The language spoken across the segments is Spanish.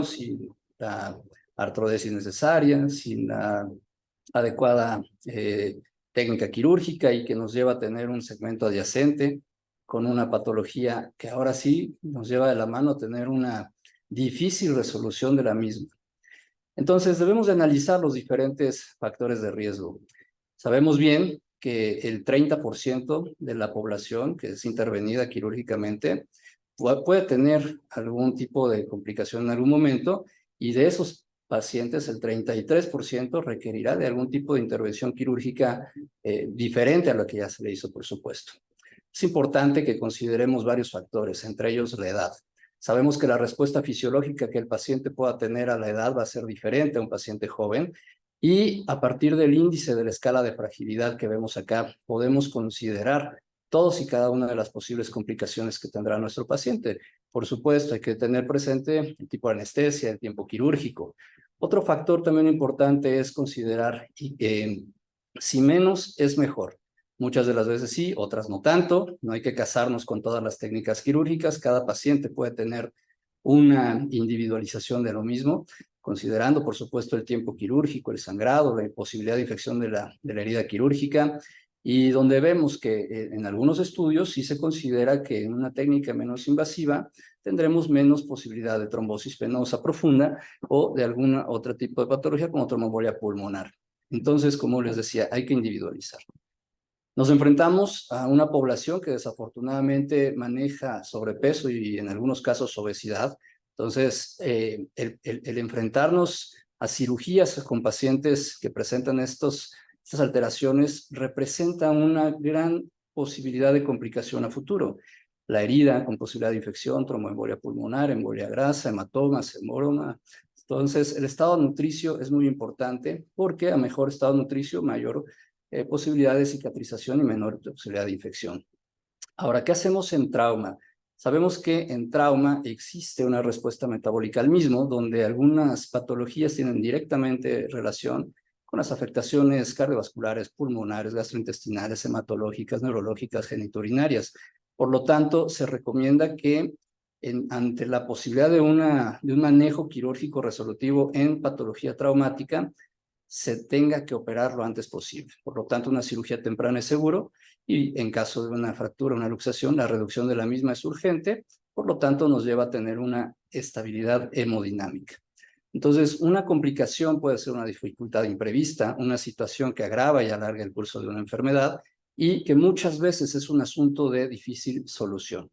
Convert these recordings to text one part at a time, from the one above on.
sin la artrodesis necesaria, sin la adecuada técnica quirúrgica y que nos lleva a tener un segmento adyacente con una patología que ahora sí nos lleva de la mano a tener una difícil resolución de la misma. Entonces, debemos de analizar los diferentes factores de riesgo. Sabemos bien que el 30% de la población que es intervenida quirúrgicamente puede tener algún tipo de complicación en algún momento, y de esos pacientes el 33% requerirá de algún tipo de intervención quirúrgica diferente a la que ya se le hizo, por supuesto. Es importante que consideremos varios factores, entre ellos la edad. Sabemos que la respuesta fisiológica que el paciente pueda tener a la edad va a ser diferente a un paciente joven, y a partir del índice de la escala de fragilidad que vemos acá, podemos considerar todos y cada una de las posibles complicaciones que tendrá nuestro paciente. Por supuesto, hay que tener presente el tipo de anestesia, el tiempo quirúrgico. Otro factor también importante es considerar si menos es mejor. Muchas de las veces sí, otras no tanto. No hay que casarnos con todas las técnicas quirúrgicas. Cada paciente puede tener una individualización de lo mismo, considerando, por supuesto, el tiempo quirúrgico, el sangrado, la posibilidad de infección de la herida quirúrgica, y donde vemos que en algunos estudios sí se considera que en una técnica menos invasiva tendremos menos posibilidad de trombosis venosa profunda o de alguna otro tipo de patología como tromboembolia pulmonar. Entonces, como les decía, hay que individualizar. Nos enfrentamos a una población que desafortunadamente maneja sobrepeso y en algunos casos obesidad. Entonces, el enfrentarnos a cirugías con pacientes que presentan estas alteraciones representa una gran posibilidad de complicación a futuro. La herida con posibilidad de infección, tromboembolia pulmonar, embolia grasa, hematomas, hemoroma. Entonces, el estado nutricio es muy importante, porque a mejor estado nutricio, mayor posibilidad de cicatrización y menor posibilidad de infección. Ahora, ¿qué hacemos en trauma? Sabemos que en trauma existe una respuesta metabólica al mismo, donde algunas patologías tienen directamente relación con las afectaciones cardiovasculares, pulmonares, gastrointestinales, hematológicas, neurológicas, genitourinarias. Por lo tanto, se recomienda que ante la posibilidad de un manejo quirúrgico resolutivo en patología traumática, se tenga que operar lo antes posible. Por lo tanto, una cirugía temprana es seguro, y en caso de una fractura, una luxación, la reducción de la misma es urgente. Por lo tanto, nos lleva a tener una estabilidad hemodinámica. Entonces, una complicación puede ser una dificultad imprevista, una situación que agrava y alarga el curso de una enfermedad y que muchas veces es un asunto de difícil solución.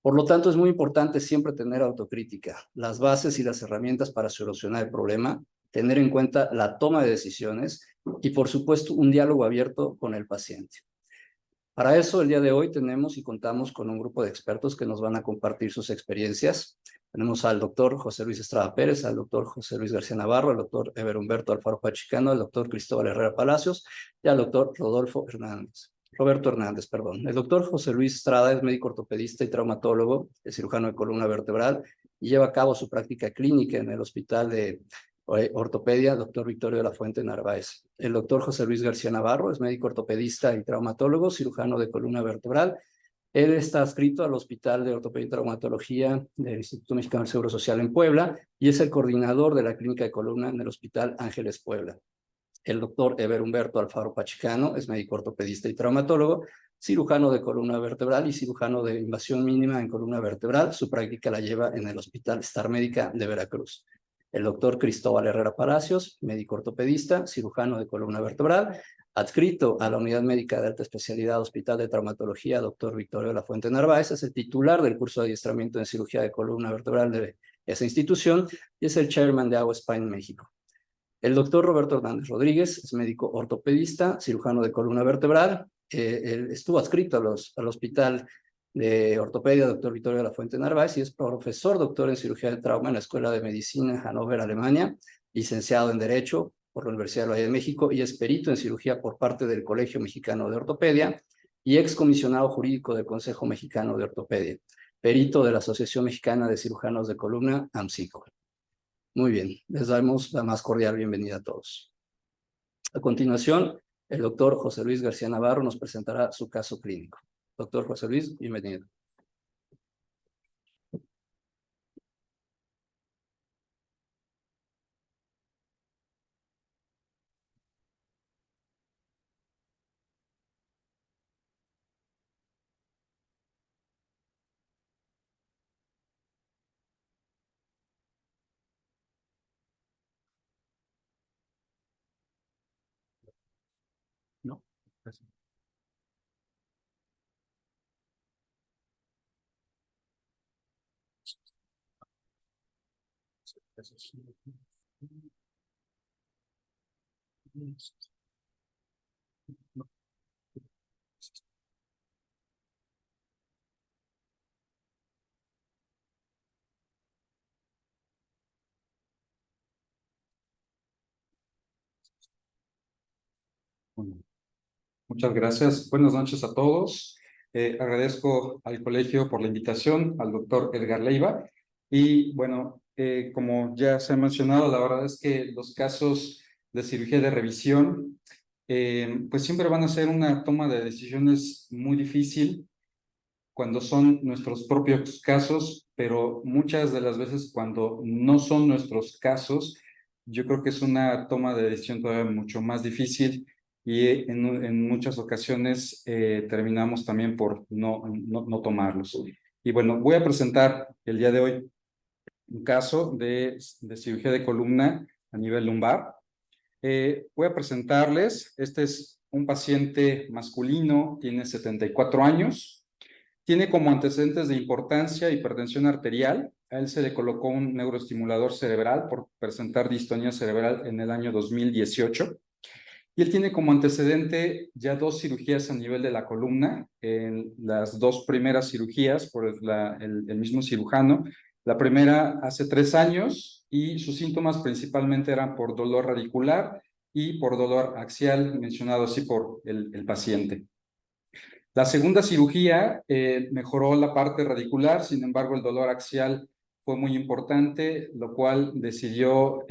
Por lo tanto, es muy importante siempre tener autocrítica, las bases y las herramientas para solucionar el problema, tener en cuenta la toma de decisiones y, por supuesto, un diálogo abierto con el paciente. Para eso, el día de hoy tenemos y contamos con un grupo de expertos que nos van a compartir sus experiencias. Tenemos al doctor José Luis Estrada Pérez, al doctor José Luis García Navarro, al doctor Eber Humberto Alfaro Pachicano, al doctor Cristóbal Herrera Palacios y al doctor Roberto Hernández, perdón. El doctor José Luis Estrada es médico ortopedista y traumatólogo, es cirujano de columna vertebral y lleva a cabo su práctica clínica en el Hospital de Ortopedia Dr. Victorio de la Fuente Narváez. El doctor José Luis García Navarro es médico ortopedista y traumatólogo, cirujano de columna vertebral. Él está adscrito al Hospital de Ortopedia y Traumatología del Instituto Mexicano del Seguro Social en Puebla y es el coordinador de la clínica de columna en el Hospital Ángeles Puebla. El doctor Eber Humberto Alfaro Pachicano es médico ortopedista y traumatólogo, cirujano de columna vertebral y cirujano de invasión mínima en columna vertebral. Su práctica la lleva en el Hospital Star Médica de Veracruz. El doctor Cristóbal Herrera Palacios, médico ortopedista, cirujano de columna vertebral, adscrito a la Unidad Médica de Alta Especialidad Hospital de Traumatología Dr. Victorio de la Fuente Narváez, es el titular del curso de adiestramiento en cirugía de columna vertebral de esa institución y es el chairman de AO Spine México. El doctor Roberto Hernández Rodríguez es médico ortopedista, cirujano de columna vertebral. Él estuvo adscrito al Hospital de Ortopedia Dr. Victorio de la Fuente Narváez y es profesor doctor en cirugía de trauma en la Escuela de Medicina en Hannover, Alemania, licenciado en Derecho por la Universidad del Valle de México y es perito en cirugía por parte del Colegio Mexicano de Ortopedia y excomisionado jurídico del Consejo Mexicano de Ortopedia, perito de la Asociación Mexicana de Cirujanos de Columna, AMCICO. Muy bien, les damos la más cordial bienvenida a todos. A continuación, el doctor José Luis García Navarro nos presentará su caso clínico. Doctor José Luis, bienvenido. Bueno, muchas gracias. Buenas noches a todos. Agradezco al colegio por la invitación, al doctor Edgar Leiva. Y bueno, como ya se ha mencionado, la verdad es que los casos de cirugía de revisión, pues siempre van a ser una toma de decisiones muy difícil cuando son nuestros propios casos, pero muchas de las veces cuando no son nuestros casos, yo creo que es una toma de decisión todavía mucho más difícil y en muchas ocasiones terminamos también por no tomarlos. Y bueno, voy a presentar el día de hoy un caso de cirugía de columna a nivel lumbar. Voy a presentarles, este es un paciente masculino, tiene 74 años, tiene como antecedentes de importancia hipertensión arterial. A él se le colocó un neuroestimulador cerebral por presentar distonía cerebral en el año 2018. Y él tiene como antecedente ya 2 cirugías a nivel de la columna, en las 2 primeras cirugías por el mismo cirujano. La primera hace 3 años y sus síntomas principalmente eran por dolor radicular y por dolor axial, mencionado así por el paciente. La segunda cirugía mejoró la parte radicular, sin embargo el dolor axial fue muy importante, lo cual decidió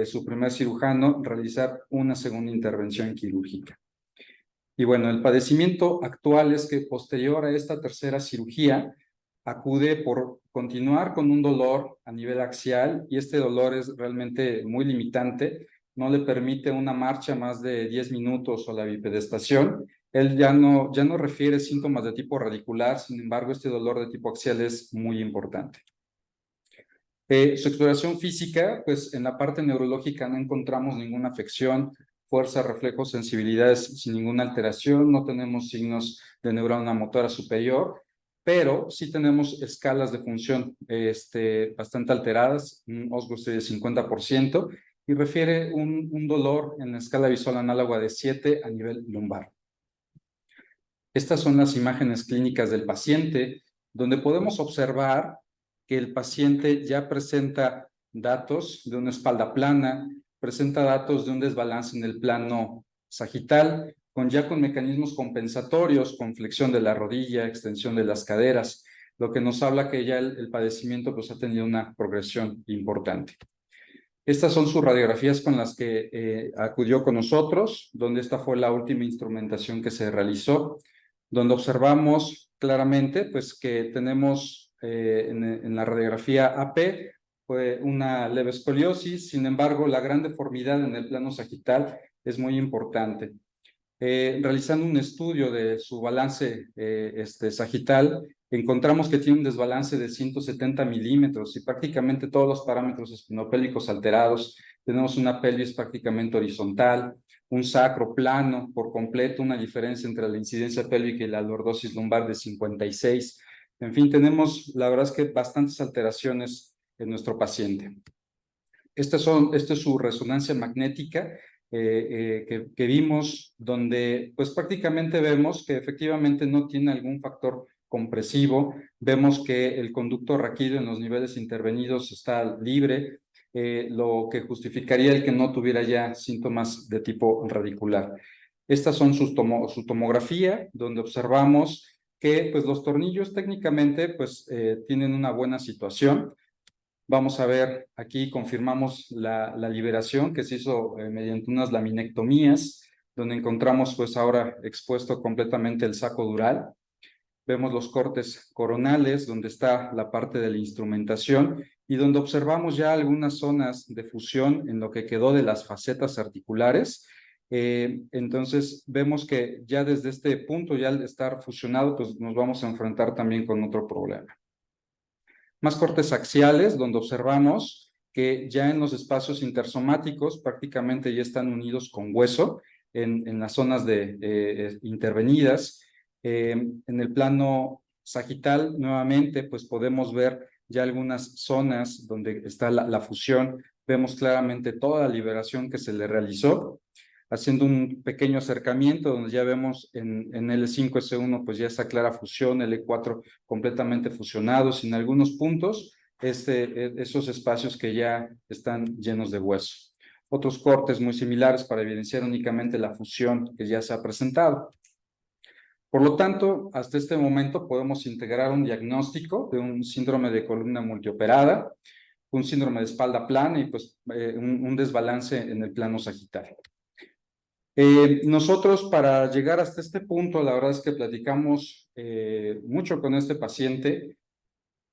su primer cirujano realizar una segunda intervención quirúrgica. Y bueno, el padecimiento actual es que posterior a esta tercera cirugía, acude por continuar con un dolor a nivel axial y este dolor es realmente muy limitante, no le permite una marcha más de 10 minutos o la bipedestación. Él ya no refiere síntomas de tipo radicular, sin embargo, este dolor de tipo axial es muy importante. Su exploración física, pues en la parte neurológica no encontramos ninguna afección, fuerza, reflejos, sensibilidades sin ninguna alteración, no tenemos signos de neurona motora superior, pero sí tenemos escalas de función bastante alteradas, un Osgood de 50%, y refiere un dolor en la escala visual análoga de 7 a nivel lumbar. Estas son las imágenes clínicas del paciente, donde podemos observar que el paciente ya presenta datos de una espalda plana, presenta datos de un desbalance en el plano sagital, con mecanismos compensatorios, con flexión de la rodilla, extensión de las caderas, lo que nos habla que ya el padecimiento pues, ha tenido una progresión importante. Estas son sus radiografías con las que acudió con nosotros, donde esta fue la última instrumentación que se realizó, donde observamos claramente pues, que tenemos en la radiografía AP una leve escoliosis, sin embargo, la gran deformidad en el plano sagital es muy importante. Realizando un estudio de su balance sagital, encontramos que tiene un desbalance de 170 milímetros y prácticamente todos los parámetros espinopélvicos alterados. Tenemos una pelvis prácticamente horizontal, un sacro plano por completo, una diferencia entre la incidencia pélvica y la lordosis lumbar de 56. En fin, tenemos, la verdad es que bastantes alteraciones en nuestro paciente. Esta es su resonancia magnética que vimos, donde pues prácticamente vemos que efectivamente no tiene algún factor compresivo, vemos que el conducto raquídeo en los niveles intervenidos está libre, lo que justificaría el que no tuviera ya síntomas de tipo radicular. Estas son su tomografía, donde observamos que pues, los tornillos técnicamente pues, tienen una buena situación. Vamos a ver, aquí confirmamos la liberación que se hizo mediante unas laminectomías, donde encontramos pues ahora expuesto completamente el saco dural. Vemos los cortes coronales, donde está la parte de la instrumentación y donde observamos ya algunas zonas de fusión en lo que quedó de las facetas articulares. Entonces vemos que ya desde este punto, ya al estar fusionado, pues nos vamos a enfrentar también con otro problema. Más cortes axiales, donde observamos que ya en los espacios intersomáticos prácticamente ya están unidos con hueso. en las zonas intervenidas. En el plano sagital, nuevamente, pues podemos ver ya algunas zonas donde está la fusión. Vemos claramente toda la liberación que se le realizó, haciendo un pequeño acercamiento donde ya vemos en L5S1 pues ya está clara fusión, L4 completamente fusionados, en algunos puntos esos espacios que ya están llenos de hueso. Otros cortes muy similares para evidenciar únicamente la fusión que ya se ha presentado. Por lo tanto, hasta este momento podemos integrar un diagnóstico de un síndrome de columna multioperada, un síndrome de espalda plana y pues un desbalance en el plano sagital. Nosotros para llegar hasta este punto, la verdad es que platicamos mucho con este paciente,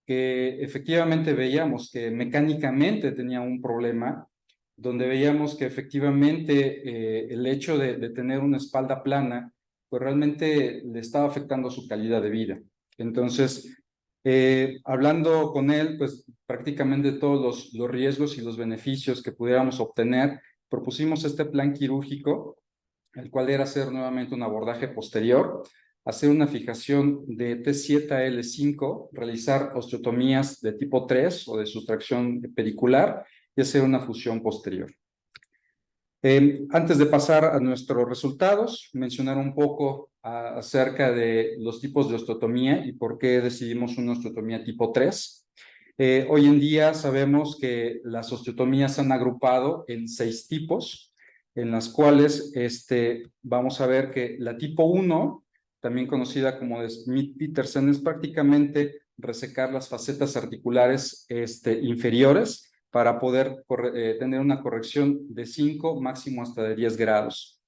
que efectivamente veíamos que mecánicamente tenía un problema, donde veíamos que efectivamente el hecho de tener una espalda plana, pues realmente le estaba afectando su calidad de vida. Entonces, hablando con él, pues prácticamente todos los riesgos y los beneficios que pudiéramos obtener, propusimos este plan quirúrgico, el cual era hacer nuevamente un abordaje posterior, hacer una fijación de T7 a L5, realizar osteotomías de tipo 3 o de sustracción pedicular y hacer una fusión posterior. Antes de pasar a nuestros resultados, mencionar un poco acerca de los tipos de osteotomía y por qué decidimos una osteotomía tipo 3. Hoy en día sabemos que las osteotomías se han agrupado en 6 tipos, en las cuales vamos a ver que la tipo 1, también conocida como de Smith-Petersen, es prácticamente resecar las facetas articulares inferiores para poder tener una corrección de 5, máximo hasta de 10 grados.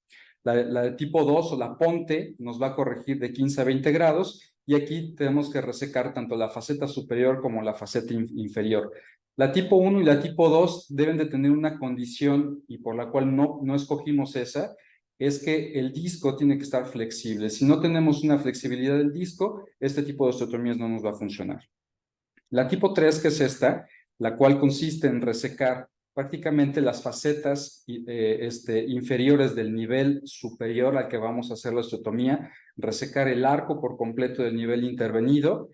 La de tipo 2 o la Ponte nos va a corregir de 15 a 20 grados y aquí tenemos que resecar tanto la faceta superior como la faceta inferior. La tipo 1 y la tipo 2 deben de tener una condición y por la cual no escogimos esa, es que el disco tiene que estar flexible. Si no tenemos una flexibilidad del disco, este tipo de osteotomías no nos va a funcionar. La tipo 3, que es esta, la cual consiste en resecar prácticamente las facetas inferiores del nivel superior al que vamos a hacer la osteotomía, resecar el arco por completo del nivel intervenido,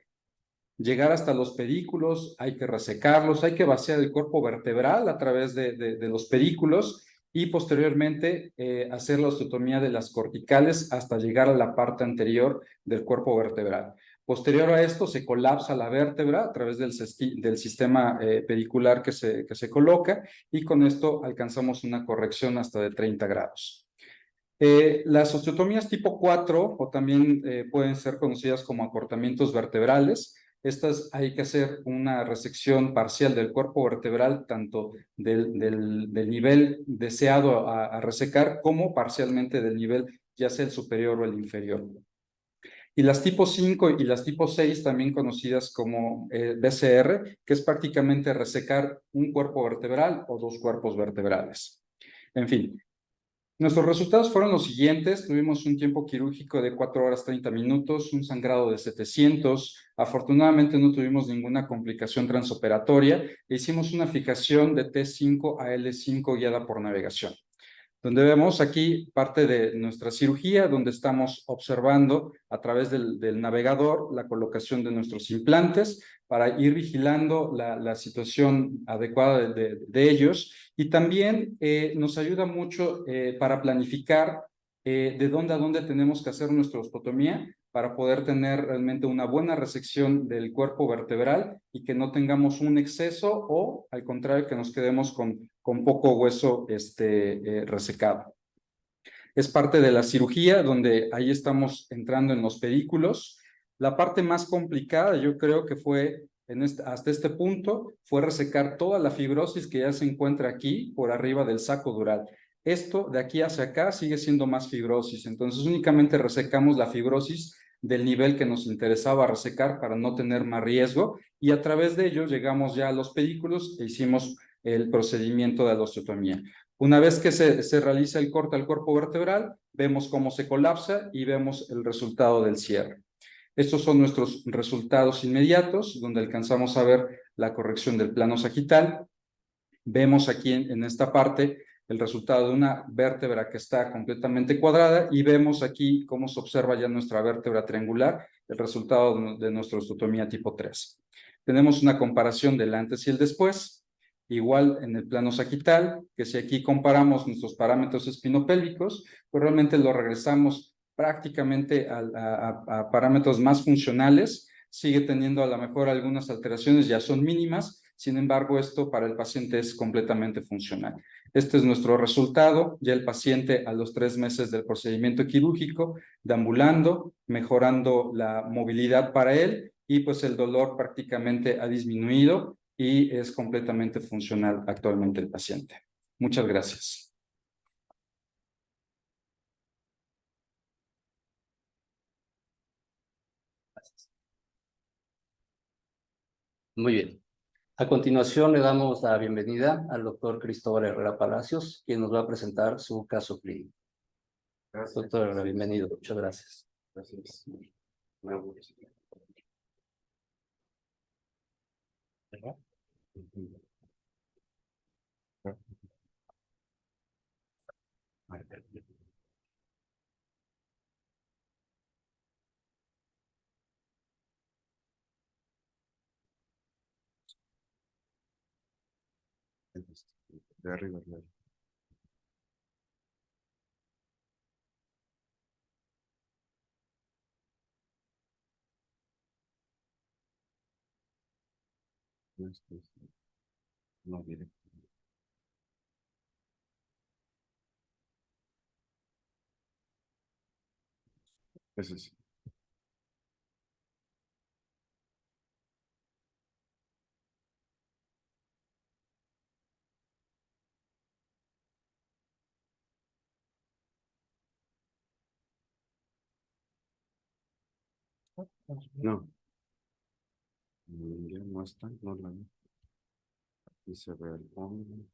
llegar hasta los pedículos, hay que resecarlos, hay que vaciar el cuerpo vertebral a través de los pedículos y posteriormente hacer la osteotomía de las corticales hasta llegar a la parte anterior del cuerpo vertebral. Posterior a esto se colapsa la vértebra a través del sistema pedicular que se coloca y con esto alcanzamos una corrección hasta de 30 grados. Las osteotomías tipo 4 o también pueden ser conocidas como acortamientos vertebrales. Estas hay que hacer una resección parcial del cuerpo vertebral, tanto del nivel deseado a resecar como parcialmente del nivel ya sea el superior o el inferior. Y las tipo 5 y las tipo 6, también conocidas como BCR, que es prácticamente resecar un cuerpo vertebral o 2 cuerpos vertebrales. En fin, nuestros resultados fueron los siguientes. Tuvimos un tiempo quirúrgico de 4 horas 30 minutos, un sangrado de 700. Afortunadamente no tuvimos ninguna complicación transoperatoria e hicimos una fijación de T5 a L5 guiada por navegación, donde vemos aquí parte de nuestra cirugía, donde estamos observando a través del navegador la colocación de nuestros implantes para ir vigilando la situación adecuada de ellos, y también nos ayuda mucho para planificar de dónde a dónde tenemos que hacer nuestra osteotomía para poder tener realmente una buena resección del cuerpo vertebral y que no tengamos un exceso o, al contrario, que nos quedemos con poco hueso resecado. Es parte de la cirugía donde ahí estamos entrando en los pedículos. La parte más complicada, yo creo que fue hasta este punto, fue resecar toda la fibrosis que ya se encuentra aquí por arriba del saco dural. Esto de aquí hacia acá sigue siendo más fibrosis, entonces únicamente resecamos la fibrosis del nivel que nos interesaba resecar para no tener más riesgo, y a través de ello llegamos ya a los pedículos e hicimos el procedimiento de la osteotomía. Una vez que se realiza el corte al cuerpo vertebral, vemos cómo se colapsa y vemos el resultado del cierre. Estos son nuestros resultados inmediatos, donde alcanzamos a ver la corrección del plano sagital. Vemos aquí en esta parte el resultado de una vértebra que está completamente cuadrada y vemos aquí cómo se observa ya nuestra vértebra triangular, el resultado de nuestra osteotomía tipo 3. Tenemos una comparación del antes y el después, igual en el plano sagital, que si aquí comparamos nuestros parámetros espinopélvicos, pues realmente lo regresamos prácticamente a parámetros más funcionales, sigue teniendo a lo mejor algunas alteraciones, ya son mínimas, sin embargo, esto para el paciente es completamente funcional. Este es nuestro resultado, ya el paciente a los 3 meses del procedimiento quirúrgico, deambulando, mejorando la movilidad para él y pues el dolor prácticamente ha disminuido y es completamente funcional actualmente el paciente. Muchas gracias. Muy bien. A continuación le damos la bienvenida al doctor Cristóbal Herrera Palacios, quien nos va a presentar su caso clínico. Gracias. Doctor Herrera, bienvenido. Muchas gracias. Gracias. De arriba, no directo. Ese sí. No, ya no está, no la vi. Aquí se ve el fondo.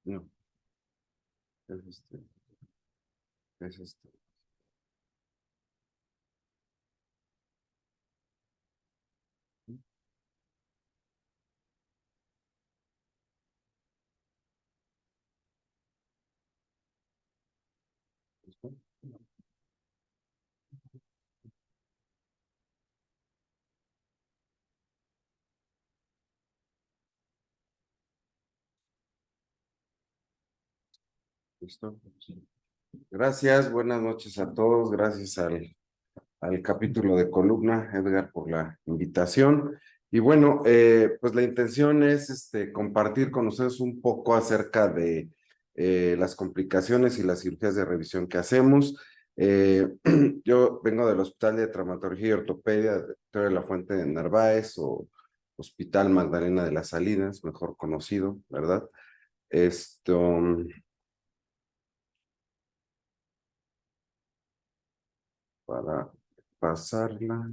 No, es este, es este. ¿Listo? ¿Listo? Gracias, buenas noches a todos. Gracias al capítulo de Columna, Edgar, por la invitación. Y bueno, pues la intención es compartir con ustedes un poco acerca de las complicaciones y las cirugías de revisión que hacemos. Yo vengo del Hospital de Traumatología y Ortopedia de Victoria de la Fuente de Narváez o Hospital Magdalena de las Salinas, mejor conocido, ¿verdad? Esto, para pasarla.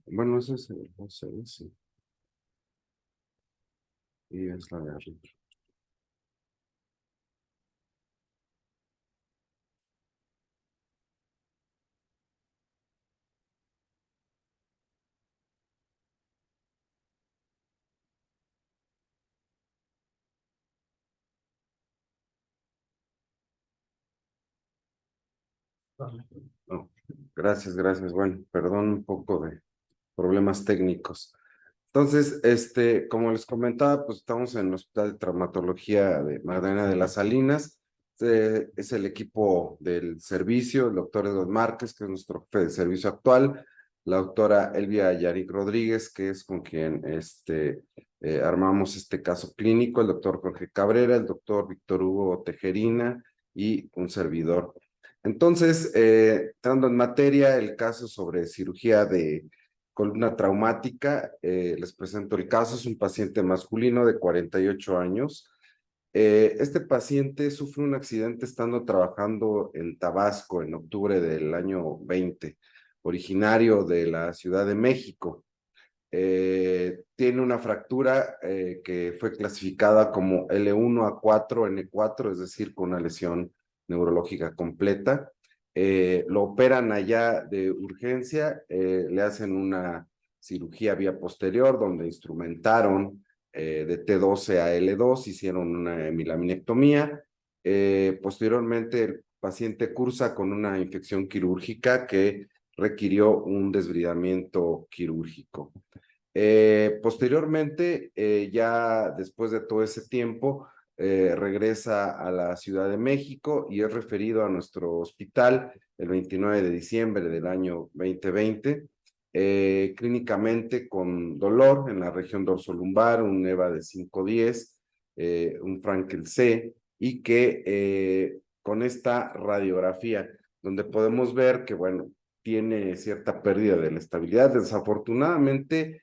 Bueno, ese es el OCS. Y es la de arriba. No, gracias, gracias. Bueno, perdón un poco de problemas técnicos. Entonces, como les comentaba, pues estamos en el Hospital de Traumatología de Magdalena de las Salinas. Es el equipo del servicio, el doctor Eduardo Márquez, que es nuestro jefe de servicio actual, la doctora Elvia Yarick Rodríguez, que es con quien armamos este caso clínico, el doctor Jorge Cabrera, el doctor Víctor Hugo Tejerina y un servidor. Entonces, entrando en materia, el caso sobre cirugía de columna traumática, les presento el caso, es un paciente masculino de 48 años. Este paciente sufre un accidente estando trabajando en Tabasco en octubre del año 20, originario de la Ciudad de México. Tiene una fractura que fue clasificada como L1A4N4, es decir, con una lesión neurológica completa. Lo operan allá de urgencia, le hacen una cirugía vía posterior donde instrumentaron de T12 a L2, hicieron una hemilaminectomía. Posteriormente, el paciente cursa con una infección quirúrgica que requirió un desbridamiento quirúrgico. Posteriormente, ya después de todo ese tiempo, regresa a la Ciudad de México y es referido a nuestro hospital el 29 de diciembre del año 2020, clínicamente con dolor en la región dorsolumbar, un EVA de 510, un Frankel C, y que con esta radiografía, donde podemos ver que, bueno, tiene cierta pérdida de la estabilidad. Desafortunadamente,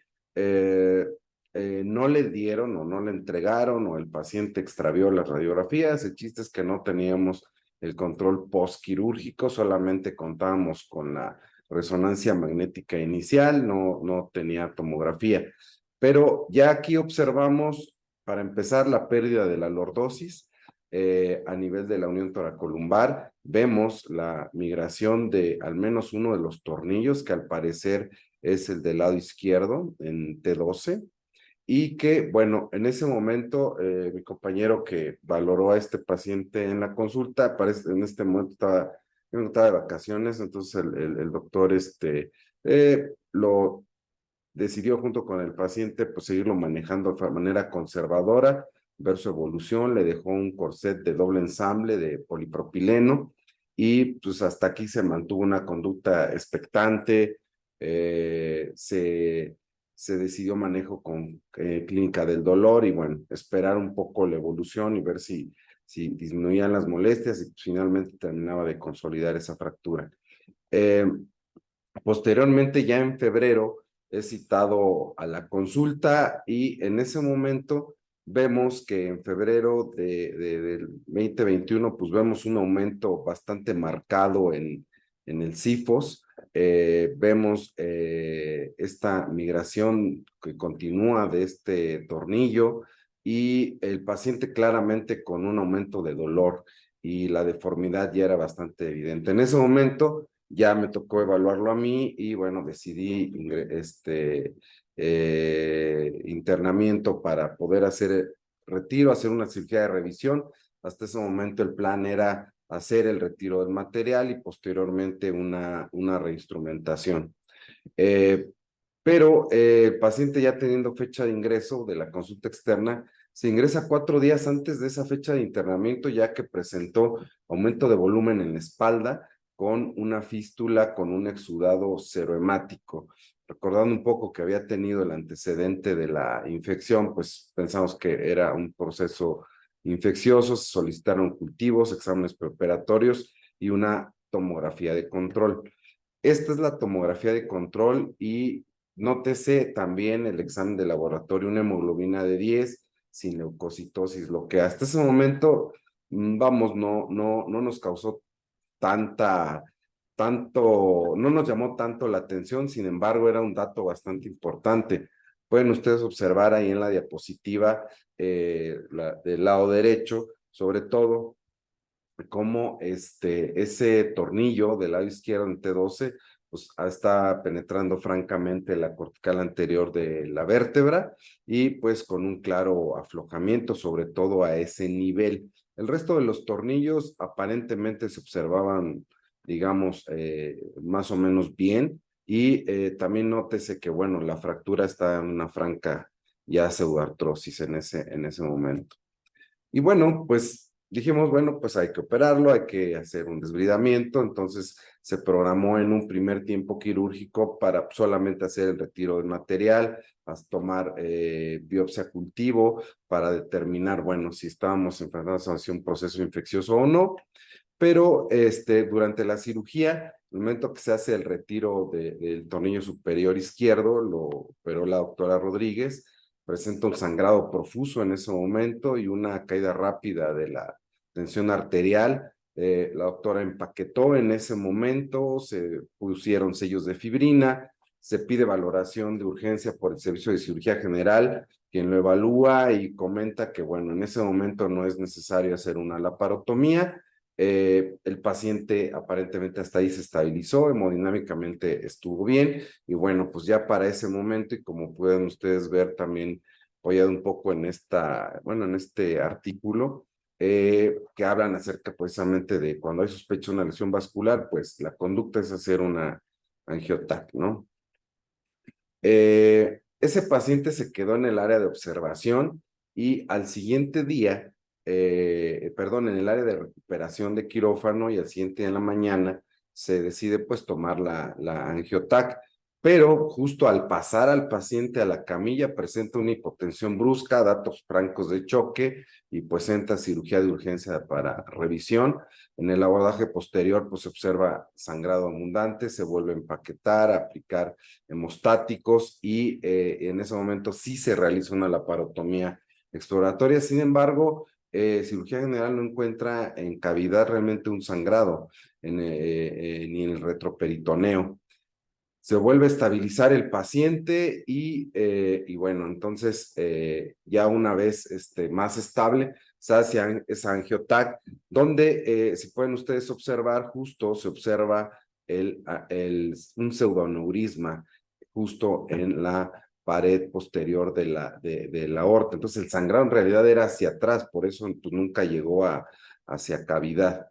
no le dieron o no le entregaron o el paciente extravió las radiografías. El chiste es que no teníamos el control postquirúrgico, solamente contábamos con la resonancia magnética inicial, no tenía tomografía. Pero ya aquí observamos, para empezar, la pérdida de la lordosis a nivel de la unión toracolumbar. Vemos la migración de al menos uno de los tornillos, que al parecer es el del lado izquierdo en T12, y que, bueno, en ese momento mi compañero que valoró a este paciente en la consulta, parece, en este momento estaba de vacaciones, entonces el doctor lo decidió junto con el paciente pues seguirlo manejando de manera conservadora, ver su evolución, le dejó un corset de doble ensamble de polipropileno y pues hasta aquí se mantuvo una conducta expectante. Se decidió manejo con clínica del dolor y bueno, esperar un poco la evolución y ver si disminuían las molestias y finalmente terminaba de consolidar esa fractura. Posteriormente, ya en febrero, es citado a la consulta y en ese momento vemos que en febrero del 2021, pues vemos un aumento bastante marcado en el CIFOS. Vemos esta migración que continúa de este tornillo y el paciente claramente con un aumento de dolor y la deformidad ya era bastante evidente. En ese momento ya me tocó evaluarlo a mí y bueno, decidí internamiento para poder hacer retiro, hacer una cirugía de revisión. Hasta ese momento el plan era hacer el retiro del material y posteriormente una reinstrumentación. Pero el paciente ya teniendo fecha de ingreso de la consulta externa, se ingresa 4 días antes de esa fecha de internamiento, ya que presentó aumento de volumen en la espalda, con una fístula, con un exudado serohemático. Recordando un poco que había tenido el antecedente de la infección, pues pensamos que era un proceso infeccioso, se solicitaron cultivos, exámenes preoperatorios y una tomografía de control. Esta es la tomografía de control y nótese también el examen de laboratorio, una hemoglobina de 10 sin leucocitosis, lo que hasta ese momento, vamos, no nos causó tanta no nos llamó tanto la atención, sin embargo, era un dato bastante importante. Pueden ustedes observar ahí en la diapositiva del lado derecho, sobre todo, cómo ese tornillo del lado izquierdo en T12 pues está penetrando francamente la cortical anterior de la vértebra y pues con un claro aflojamiento, sobre todo a ese nivel. El resto de los tornillos aparentemente se observaban, digamos, más o menos bien, y también nótese que, bueno, la fractura está en una franca ya pseudoartrosis en ese momento. Y bueno, pues dijimos, bueno, pues hay que operarlo, hay que hacer un desbridamiento. Entonces se programó en un primer tiempo quirúrgico para solamente hacer el retiro del material, tomar biopsia cultivo para determinar, bueno, si estábamos enfrentados hacia un proceso infeccioso o no. Pero durante la cirugía, el momento que se hace el retiro del tornillo superior izquierdo, lo operó la doctora Rodríguez, presenta un sangrado profuso en ese momento y una caída rápida de la tensión arterial. La doctora empaquetó en ese momento, se pusieron sellos de fibrina, se pide valoración de urgencia por el Servicio de Cirugía General, quien lo evalúa y comenta que, bueno, en ese momento no es necesario hacer una laparotomía. El paciente aparentemente hasta ahí se estabilizó, hemodinámicamente estuvo bien, y bueno, pues ya para ese momento, y como pueden ustedes ver también apoyado un poco en en este artículo, que hablan acerca precisamente de cuando hay sospecha de una lesión vascular, pues la conducta es hacer una angiotac, ¿no? Ese paciente se quedó en el área de observación y al siguiente día, perdón, en el área de recuperación de quirófano, y al siguiente día en la mañana se decide pues tomar la angiotac, pero justo al pasar al paciente a la camilla presenta una hipotensión brusca, datos francos de choque, y pues entra cirugía de urgencia para revisión. En el abordaje posterior pues se observa sangrado abundante, se vuelve a empaquetar, a aplicar hemostáticos, y en ese momento sí se realiza una laparotomía exploratoria. Sin embargo, cirugía general no encuentra en cavidad realmente un sangrado ni en el retroperitoneo. Se vuelve a estabilizar el paciente y bueno, entonces ya una vez más estable, se hace esa angiotac, donde si pueden ustedes observar, justo se observa un pseudoneurisma justo en la pared posterior de la aorta. Entonces el sangrado en realidad era hacia atrás, por eso pues, nunca llegó hacia cavidad.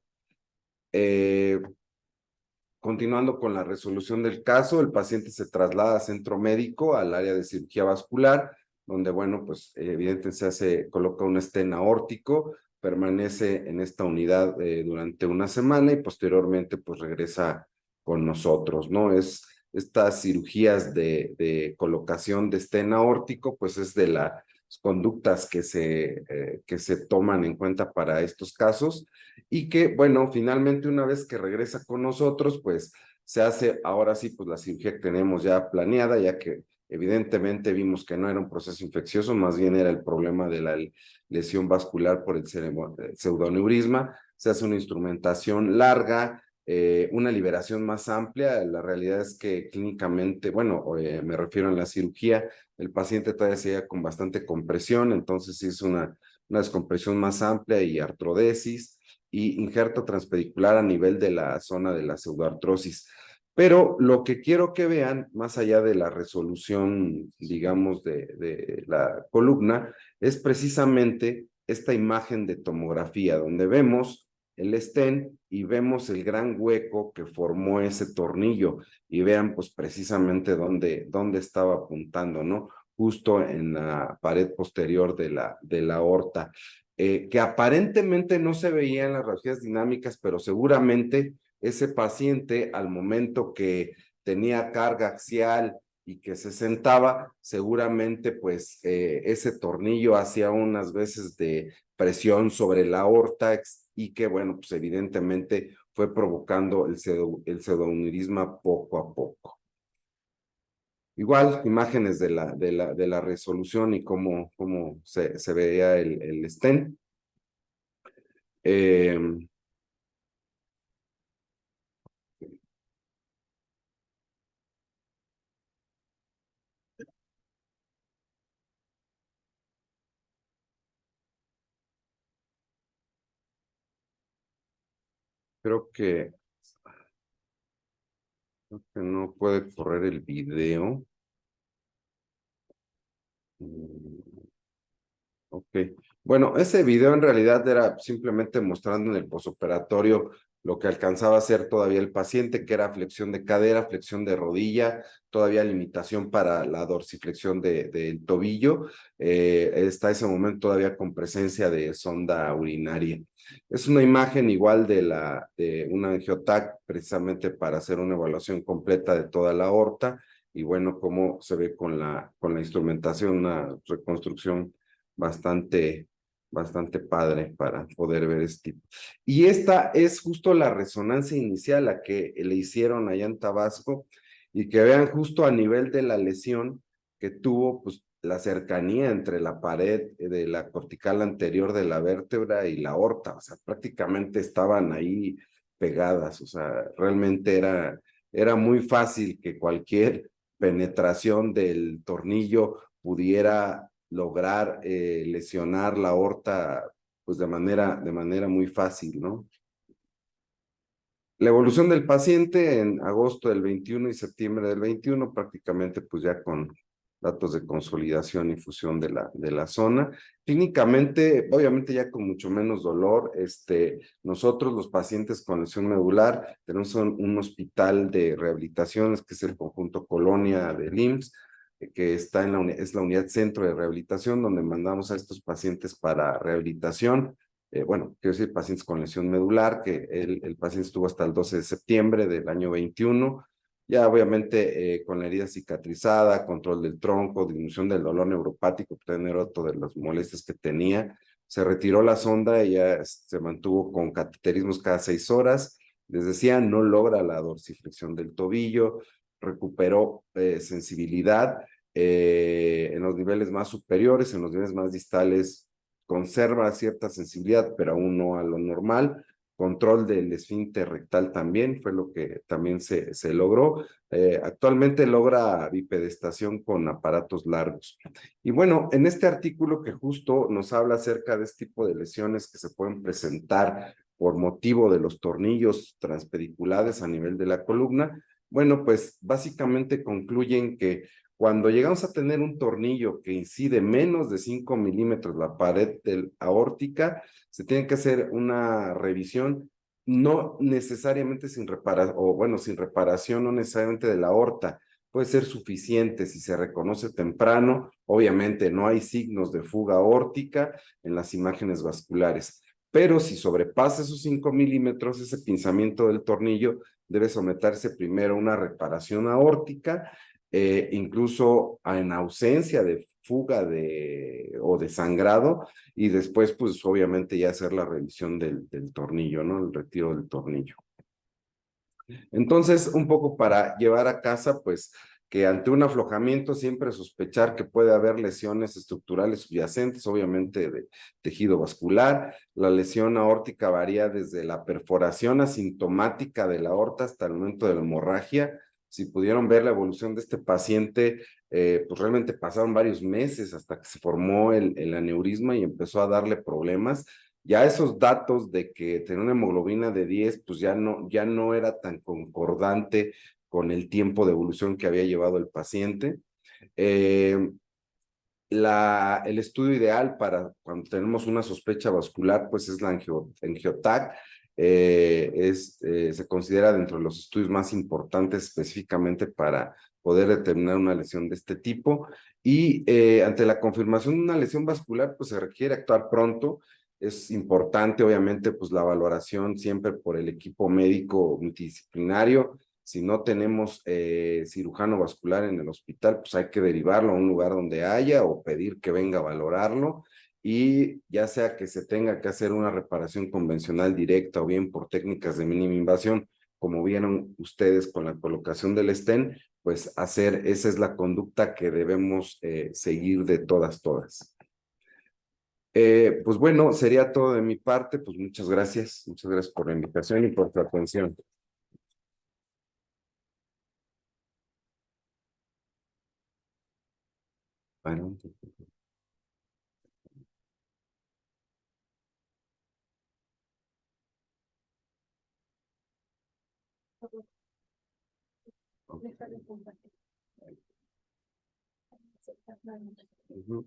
Continuando con la resolución del caso, el paciente se traslada a centro médico, al área de cirugía vascular, donde, bueno, pues evidentemente coloca un stent aórtico, permanece en esta unidad durante una semana y posteriormente pues regresa con nosotros, ¿no? Estas cirugías de colocación de stent aórtico, pues es de las conductas que se toman en cuenta para estos casos, y que, bueno, finalmente una vez que regresa con nosotros, pues se hace ahora sí, pues la cirugía que tenemos ya planeada, ya que evidentemente vimos que no era un proceso infeccioso, más bien era el problema de la lesión vascular por el pseudoneurisma. Se hace una instrumentación larga, una liberación más amplia. La realidad es que clínicamente, bueno, me refiero a la cirugía, el paciente todavía seguía con bastante compresión, entonces sí es una descompresión más amplia y artrodesis y injerto transpedicular a nivel de la zona de la pseudoartrosis. Pero lo que quiero que vean, más allá de la resolución, digamos, de la columna, es precisamente esta imagen de tomografía, donde vemos el stent y vemos el gran hueco que formó ese tornillo, y vean pues precisamente dónde estaba apuntando, ¿no? Justo en la pared posterior de la aorta. Que aparentemente no se veía en las radiografías dinámicas, pero seguramente ese paciente al momento que tenía carga axial y que se sentaba, seguramente pues ese tornillo hacía unas veces de presión sobre la aorta, y que bueno, pues evidentemente fue provocando el pseudoneurisma poco a poco. Igual, imágenes de la resolución y cómo se veía el stent. creo que no puede correr el video. Ok, bueno, ese video en realidad era simplemente mostrando en el posoperatorio lo que alcanzaba a hacer todavía el paciente, que era flexión de cadera, flexión de rodilla, todavía limitación para la dorsiflexión del tobillo, hasta ese momento todavía con presencia de sonda urinaria. Es una imagen igual de una angiotac, precisamente para hacer una evaluación completa de toda la aorta, y bueno, cómo se ve con la instrumentación, una reconstrucción bastante, bastante padre para poder ver este tipo. Y esta es justo la resonancia inicial a que le hicieron allá en Tabasco, y que vean justo a nivel de la lesión que tuvo, pues la cercanía entre la pared de la cortical anterior de la vértebra y la aorta, o sea, prácticamente estaban ahí pegadas, o sea, realmente era muy fácil que cualquier penetración del tornillo pudiera lograr lesionar la aorta pues de manera muy fácil, ¿no? La evolución del paciente en agosto del 21 y septiembre del 21, prácticamente pues ya con datos de consolidación y fusión de la zona. Clínicamente, obviamente ya con mucho menos dolor, nosotros los pacientes con lesión medular tenemos un hospital de rehabilitaciones que es el conjunto Colonia del IMSS, que está es la unidad centro de rehabilitación donde mandamos a estos pacientes para rehabilitación. Bueno, quiero decir, pacientes con lesión medular, que el paciente estuvo hasta el 12 de septiembre del año 21, ya obviamente con la herida cicatrizada, control del tronco, disminución del dolor neuropático, tener otro de las molestias que tenía, se retiró la sonda y ya se mantuvo con cateterismos cada 6 horas, les decía, no logra la dorsiflexión del tobillo, recuperó sensibilidad en los niveles más superiores, en los niveles más distales conserva cierta sensibilidad, pero aún no a lo normal. Control del esfínter rectal también fue lo que también se logró. Actualmente logra bipedestación con aparatos largos. Y bueno, en este artículo que justo nos habla acerca de este tipo de lesiones que se pueden presentar por motivo de los tornillos transpediculares a nivel de la columna, bueno, pues básicamente concluyen que cuando llegamos a tener un tornillo que incide menos de 5 milímetros la pared aórtica, se tiene que hacer una revisión, no necesariamente sin reparación, o bueno, sin reparación, no necesariamente de la aorta, puede ser suficiente si se reconoce temprano. Obviamente no hay signos de fuga aórtica en las imágenes vasculares, pero si sobrepasa esos 5 milímetros, ese pinzamiento del tornillo debe someterse primero a una reparación aórtica, incluso en ausencia de fuga o de sangrado, y después pues obviamente ya hacer la revisión del tornillo, ¿no? El retiro del tornillo. Entonces, un poco para llevar a casa, pues que ante un aflojamiento siempre sospechar que puede haber lesiones estructurales subyacentes, obviamente de tejido vascular. La lesión aórtica varía desde la perforación asintomática de la aorta hasta el momento de la hemorragia. Si pudieron ver la evolución de este paciente, pues realmente pasaron varios meses hasta que se formó el aneurisma y empezó a darle problemas. Ya esos datos de que tenía una hemoglobina de 10, pues ya no era tan concordante con el tiempo de evolución que había llevado el paciente. El estudio ideal para cuando tenemos una sospecha vascular, pues es la angiotac. Se considera dentro de los estudios más importantes específicamente para poder determinar una lesión de este tipo. Y ante la confirmación de una lesión vascular, pues se requiere actuar pronto. Es importante, obviamente, pues la valoración siempre por el equipo médico multidisciplinario. Si no tenemos cirujano vascular en el hospital, pues hay que derivarlo a un lugar donde haya o pedir que venga a valorarlo, y ya sea que se tenga que hacer una reparación convencional directa o bien por técnicas de mínima invasión, como vieron ustedes con la colocación del stent, pues esa es la conducta que debemos seguir de todas. Pues bueno, sería todo de mi parte, pues muchas gracias por la invitación y por su atención. Bueno. Ujú.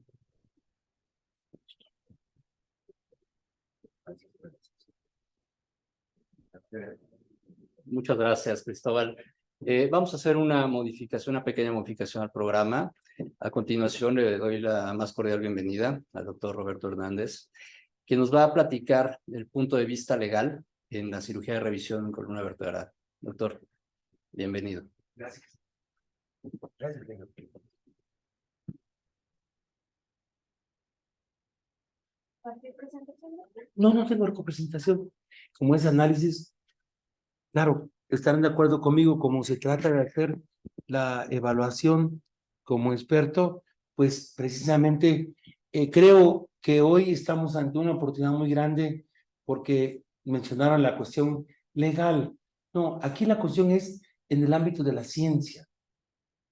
Muchas gracias, Cristóbal. Vamos a hacer una modificación, una pequeña modificación al programa. A continuación, le doy la más cordial bienvenida al doctor Roberto Hernández, que nos va a platicar el punto de vista legal en la cirugía de revisión en columna vertebral. Doctor, bienvenido. Gracias. Gracias, señor. No tengo representación. Como es análisis, claro, estarán de acuerdo conmigo como se trata de hacer la evaluación como experto, pues precisamente creo que hoy estamos ante una oportunidad muy grande porque mencionaron la cuestión legal. No, aquí la cuestión es en el ámbito de la ciencia.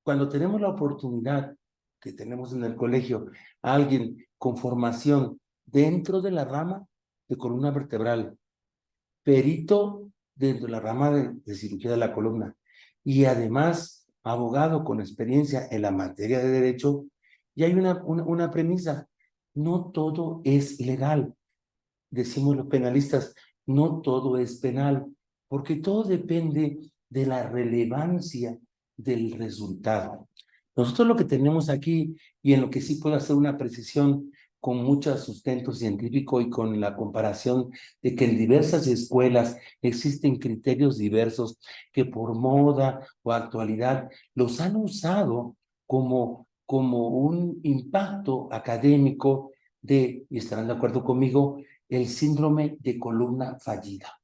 Cuando tenemos la oportunidad que tenemos en el colegio a alguien con formación dentro de la rama de columna vertebral, perito dentro de la rama de cirugía de la columna y además abogado con experiencia en la materia de derecho, y hay una premisa: no todo es legal. Decimos los penalistas, no todo es penal, porque todo depende de la relevancia del resultado. Nosotros lo que tenemos aquí, y en lo que sí puedo hacer una precisión con mucho sustento científico y con la comparación de que en diversas escuelas existen criterios diversos que por moda o actualidad los han usado como un impacto académico de, y estarán de acuerdo conmigo, el síndrome de columna fallida.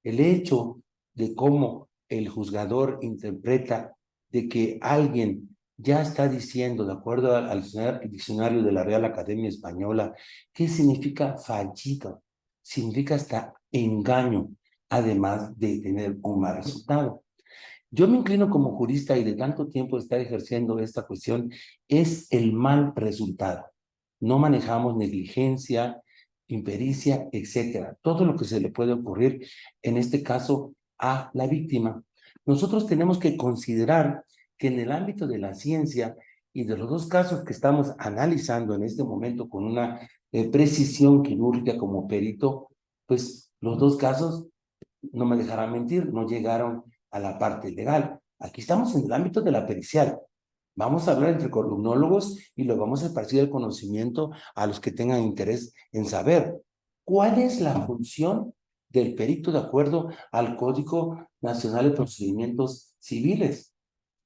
El hecho de cómo el juzgador interpreta de que alguien ya está diciendo, de acuerdo al diccionario de la Real Academia Española, ¿qué significa fallido? Significa hasta engaño, además de tener un mal resultado. Yo me inclino como jurista y de tanto tiempo estar ejerciendo esta cuestión, es el mal resultado. No manejamos negligencia, impericia, etcétera. Todo lo que se le puede ocurrir, en este caso, a la víctima. Nosotros tenemos que considerar que en el ámbito de la ciencia y de los dos casos que estamos analizando en este momento con una precisión quirúrgica como perito, pues los dos casos, no me dejarán mentir, no llegaron a la parte legal. Aquí estamos en el ámbito de la pericial. Vamos a hablar entre columnólogos y lo vamos a esparcir el conocimiento a los que tengan interés en saber cuál es la función del perito de acuerdo al Código Nacional de Procedimientos Civiles.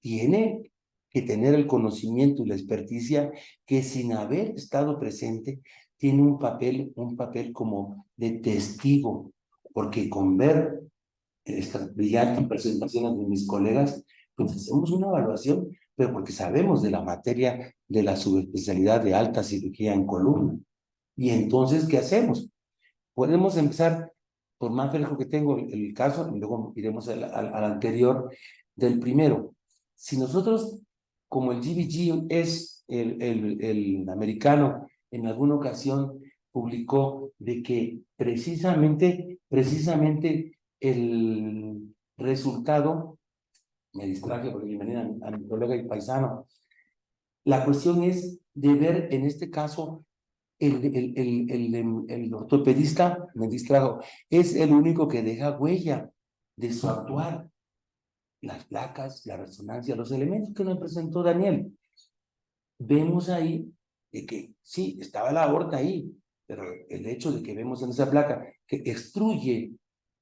Tiene que tener el conocimiento y la experticia que, sin haber estado presente, tiene un papel como de testigo, porque con ver estas brillantes presentaciones de mis colegas, pues hacemos una evaluación, pero porque sabemos de la materia de la subespecialidad de alta cirugía en columna. Y entonces, ¿qué hacemos? Podemos empezar, por más fresco que tengo el caso, y luego iremos al anterior del primero. Si nosotros, como el GBG es el americano, en alguna ocasión publicó de que precisamente el resultado, me distraje porque bienvenida a mi colega y paisano, la cuestión es de ver en este caso el ortopedista, me distrajo, es el único que deja huella de su actuar, las placas, la resonancia, los elementos que nos presentó Daniel. Vemos ahí de que sí, estaba la aorta ahí, pero el hecho de que vemos en esa placa que extruye,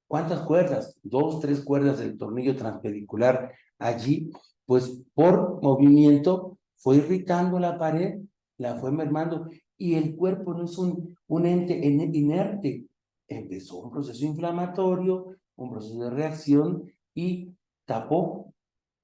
¿cuántas cuerdas? 2, 3 cuerdas del tornillo transpedicular allí, pues por movimiento fue irritando la pared, la fue mermando, y el cuerpo no es un ente inerte. Empezó un proceso inflamatorio, un proceso de reacción y tapó,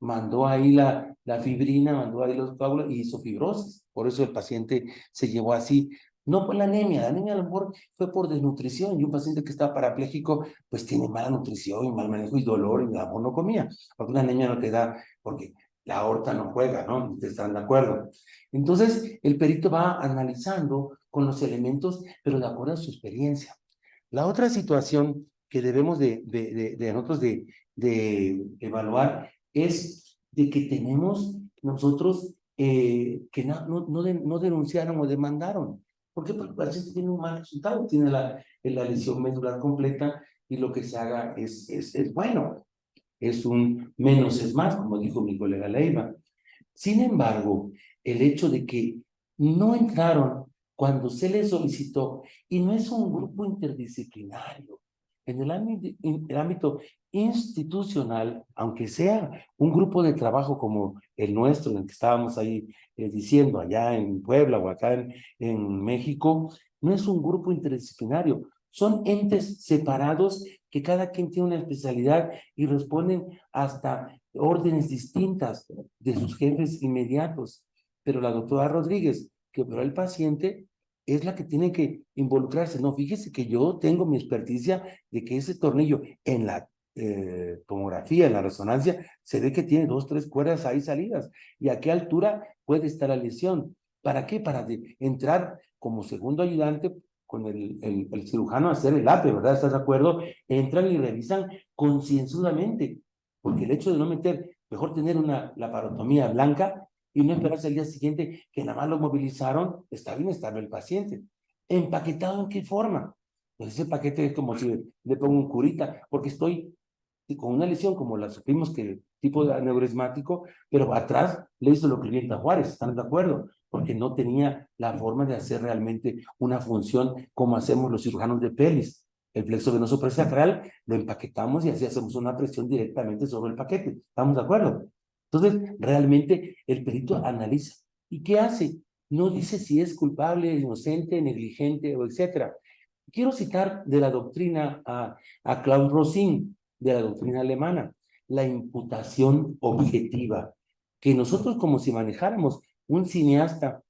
mandó ahí la fibrina, mandó ahí los coágulos y hizo fibrosis. Por eso el paciente se llevó así. No por la anemia a lo mejor fue por desnutrición, y un paciente que está parapléjico pues tiene mala nutrición y mal manejo y dolor y a lo mejor no comía, porque una anemia no te da, porque la aorta no juega, ¿no? ¿Ustedes están de acuerdo? Entonces el perito va analizando con los elementos, pero de acuerdo a su experiencia. La otra situación que debemos de nosotros de de evaluar es de que tenemos nosotros que no denunciaron o demandaron. ¿Por qué? Porque el paciente tiene un mal resultado, tiene la lesión medular completa y lo que se haga es bueno. Es un menos es más, como dijo mi colega Leiva. Sin embargo, el hecho de que no entraron cuando se les solicitó, y no es un grupo interdisciplinario, en el ámbito institucional, aunque sea un grupo de trabajo como el nuestro, en el que estábamos ahí diciendo, allá en Puebla o acá en México, no es un grupo interdisciplinario, son entes separados que cada quien tiene una especialidad y responden hasta órdenes distintas de sus jefes inmediatos. Pero la doctora Rodríguez, que operó al paciente, es la que tiene que involucrarse. No, fíjese que yo tengo mi experticia de que ese tornillo en la tomografía, en la resonancia, se ve que tiene 2, 3 cuerdas ahí salidas. ¿Y a qué altura puede estar la lesión? ¿Para qué? Para entrar como segundo ayudante con el cirujano a hacer el APE, ¿verdad? ¿Estás de acuerdo? Entran y revisan concienzudamente, porque el hecho de no meter, mejor tener una laparotomía blanca y no esperarse al día siguiente que nada más lo movilizaron, está bien estable el paciente. ¿Empaquetado en qué forma? Pues ese paquete es como si le pongo un curita, porque estoy con una lesión como la supimos que tipo de aneurismático, pero atrás le hizo lo que le hizo a Juárez, ¿están de acuerdo? Porque no tenía la forma de hacer realmente una función como hacemos los cirujanos de pelis. El plexo venoso presacral lo empaquetamos y así hacemos una presión directamente sobre el paquete. ¿Estamos de acuerdo? Entonces, realmente el perito analiza. ¿Y qué hace? No dice si es culpable, inocente, negligente o etcétera. Quiero citar de la doctrina a Klaus Rosin, de la doctrina alemana, la imputación objetiva, que nosotros como si manejáramos un cineasta,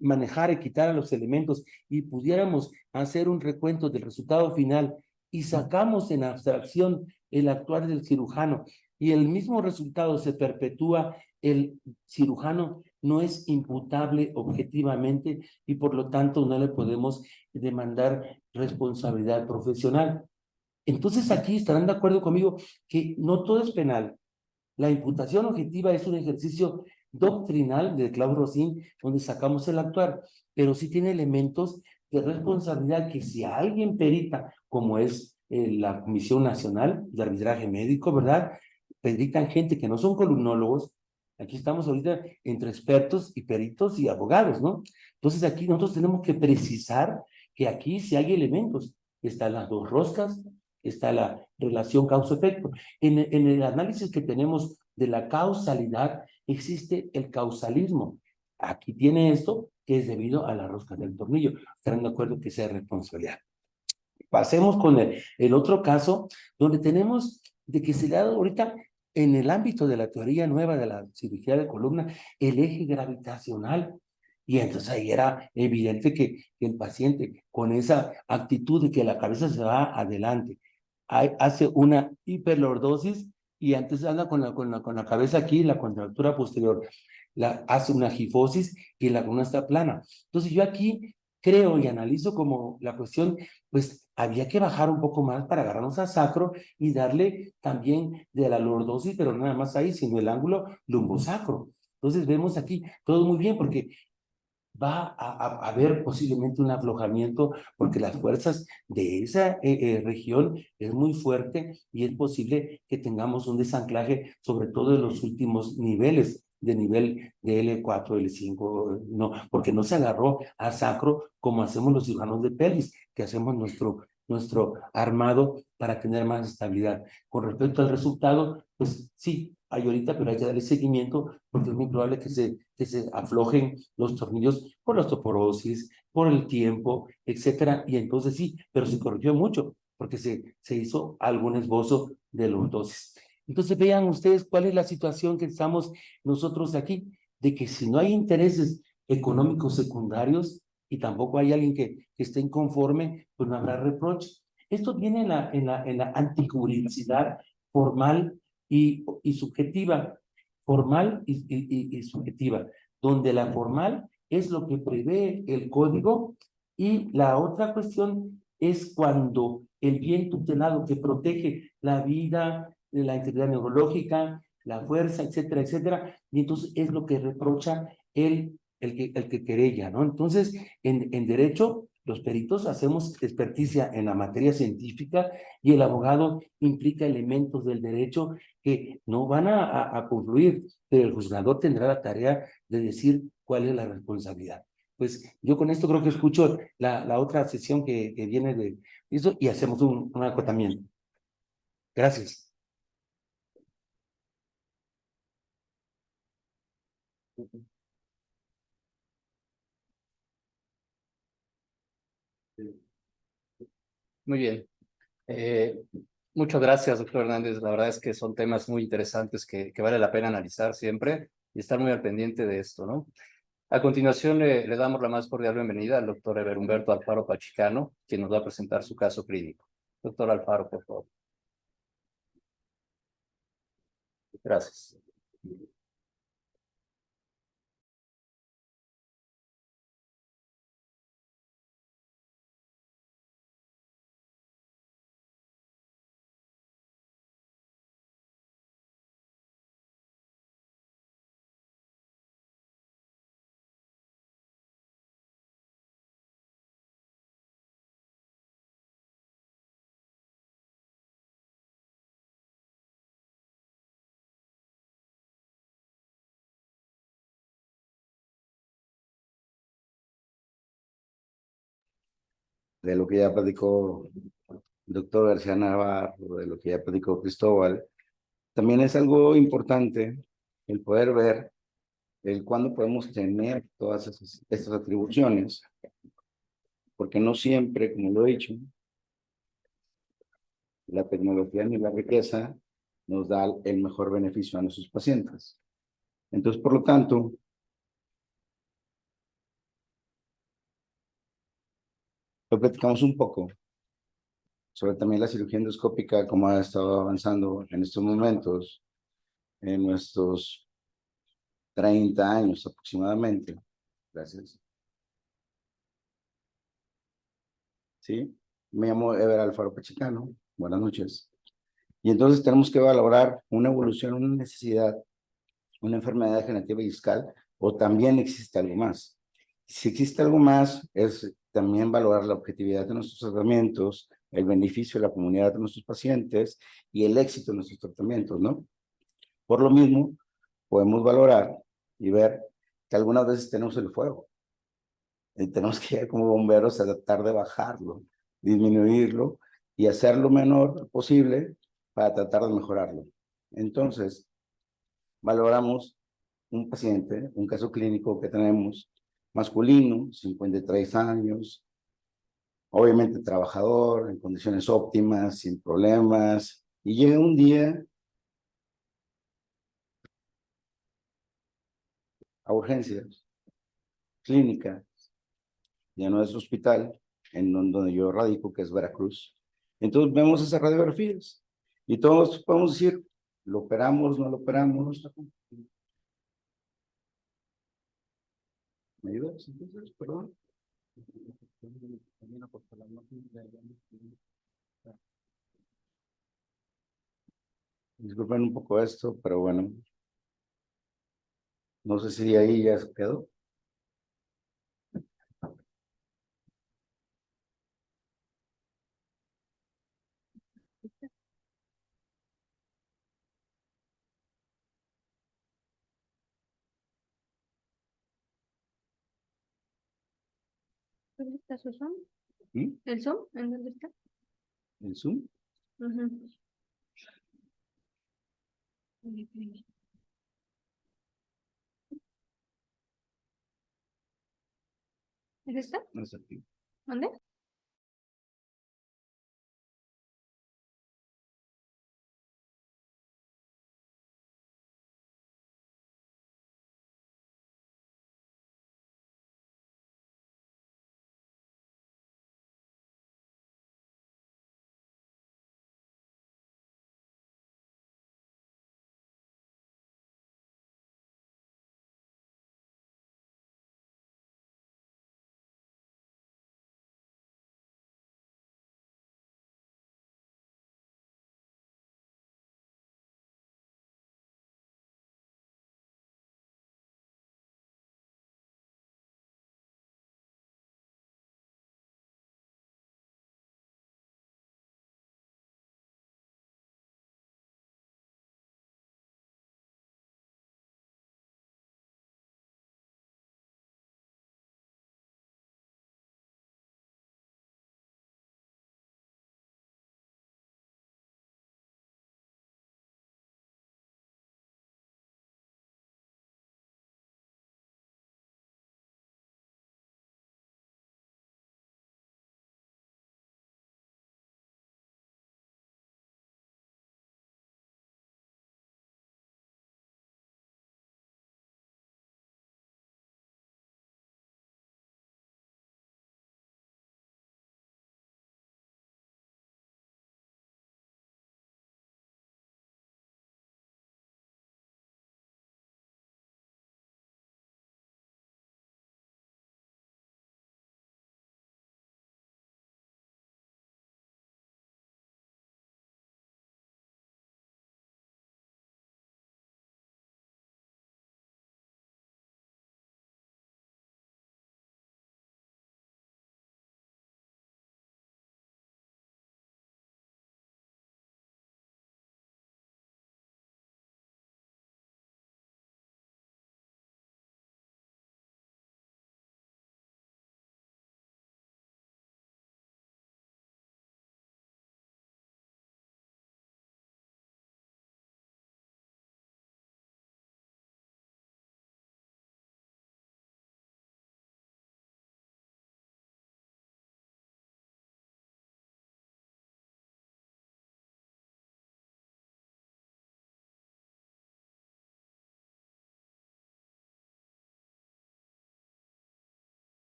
manejara y quitara los elementos y pudiéramos hacer un recuento del resultado final y sacamos en abstracción el actuar del cirujano y el mismo resultado se perpetúa, el cirujano no es imputable objetivamente y por lo tanto no le podemos demandar responsabilidad profesional. Entonces aquí estarán de acuerdo conmigo que no todo es penal. La imputación objetiva es un ejercicio doctrinal de Klaus Rosin, donde sacamos el actuar, pero sí tiene elementos de responsabilidad que si alguien perita, como es la Comisión Nacional de Arbitraje Médico, ¿verdad? Peritan gente que no son columnólogos. Aquí estamos ahorita entre expertos y peritos y abogados, ¿no? Entonces aquí nosotros tenemos que precisar que aquí sí hay elementos. Están las dos roscas, está la relación causa-efecto. En el análisis que tenemos de la causalidad existe el causalismo. Aquí tiene esto que es debido a la rosca del tornillo. Estarán de acuerdo que sea responsabilidad. Pasemos con el otro caso, donde tenemos de que se le ha dado ahorita en el ámbito de la teoría nueva de la cirugía de columna, el eje gravitacional. Y entonces ahí era evidente que el paciente con esa actitud de que la cabeza se va adelante, hace una hiperlordosis y antes anda con la cabeza aquí, la contractura posterior, hace una gifosis y la columna está plana. Entonces yo aquí creo y analizo como la cuestión, pues había que bajar un poco más para agarrarnos a sacro y darle también de la lordosis, pero no nada más ahí, sino el ángulo lumbosacro. Entonces vemos aquí todo muy bien porque va a haber posiblemente un aflojamiento porque las fuerzas de esa región es muy fuerte y es posible que tengamos un desanclaje, sobre todo en los últimos niveles, de nivel de L4, L5, no, porque no se agarró a sacro como hacemos los cirujanos de pelvis, que hacemos nuestro armado para tener más estabilidad. Con respecto al resultado, pues sí, hay ahorita, pero hay que darle seguimiento porque es muy probable que se aflojen los tornillos por la osteoporosis, por el tiempo, etcétera. Y entonces sí, pero se corrigió mucho porque se hizo algún esbozo de lordosis. Entonces vean ustedes cuál es la situación que estamos nosotros aquí, de que si no hay intereses económicos secundarios y tampoco hay alguien que esté inconforme, pues no habrá reproche. Esto viene en la antijuridicidad formal y subjetiva, formal y subjetiva, donde la formal es lo que prevé el código y la otra cuestión es cuando el bien tutelado que protege la vida, la integridad neurológica, la fuerza, etcétera, etcétera, y entonces es lo que reprocha el que querella, ¿no? Entonces, en derecho, los peritos hacemos experticia en la materia científica y el abogado implica elementos del derecho que no van a confluir, pero el juzgador tendrá la tarea de decir cuál es la responsabilidad. Pues yo con esto creo que escucho la otra sesión que viene de eso y hacemos un acotamiento. Gracias. Muy bien. Muchas gracias, doctor Hernández. La verdad es que son temas muy interesantes que vale la pena analizar siempre y estar muy al pendiente de esto, ¿no? A continuación, le damos la más cordial bienvenida al doctor Eber Humberto Alfaro Pachicano, quien nos va a presentar su caso clínico. Doctor Alfaro, por favor. Gracias. De lo que ya platicó el doctor García Navarro, de lo que ya platicó Cristóbal, también es algo importante el poder ver el cuándo podemos tener todas estas atribuciones, porque no siempre, como lo he dicho, la tecnología ni la riqueza nos da el mejor beneficio a nuestros pacientes. Entonces, por lo tanto, lo platicamos un poco sobre también la cirugía endoscópica, cómo ha estado avanzando en estos momentos, en nuestros 30 años aproximadamente. Gracias. Sí, me llamo Eber Alfaro Pachicano. Buenas noches. Y entonces tenemos que valorar una evolución, una necesidad, una enfermedad degenerativa discal, o también existe algo más. Si existe algo más, es también valorar la objetividad de nuestros tratamientos, el beneficio de la comunidad de nuestros pacientes y el éxito de nuestros tratamientos, ¿no? Por lo mismo, podemos valorar y ver que algunas veces tenemos el fuego y tenemos que ir como bomberos a tratar de bajarlo, disminuirlo y hacerlo menor posible para tratar de mejorarlo. Entonces, valoramos un paciente, un caso clínico que tenemos, masculino, 53 años, obviamente trabajador, en condiciones óptimas, sin problemas, y llega un día a urgencias, clínica, ya no es hospital, en donde yo radico, que es Veracruz. Entonces vemos esas radiografías y todos podemos decir, ¿lo operamos, no lo operamos? ¿Me ayudas? Entonces, perdón. Disculpen un poco esto, pero bueno, no sé si ahí ya se quedó. ¿Dónde está su Zoom? ¿Mm? ¿El Zoom? ¿En dónde está? ¿En Zoom? Ujú. ¿Es esta? No está aquí. ¿Dónde?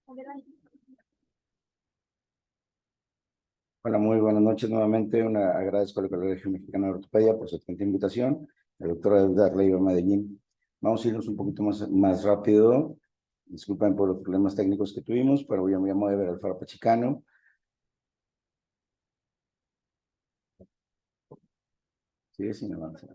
Adelante. Hola, muy buenas noches nuevamente. Agradezco al Colegio Mexicano de Ortopedia por su atenta invitación. La doctora Edgar Leiva Medellín. Vamos a irnos un poquito más rápido. Disculpen por los problemas técnicos que tuvimos, pero yo me llamo Ever Alfaro Pachicano. Sí, sin avance.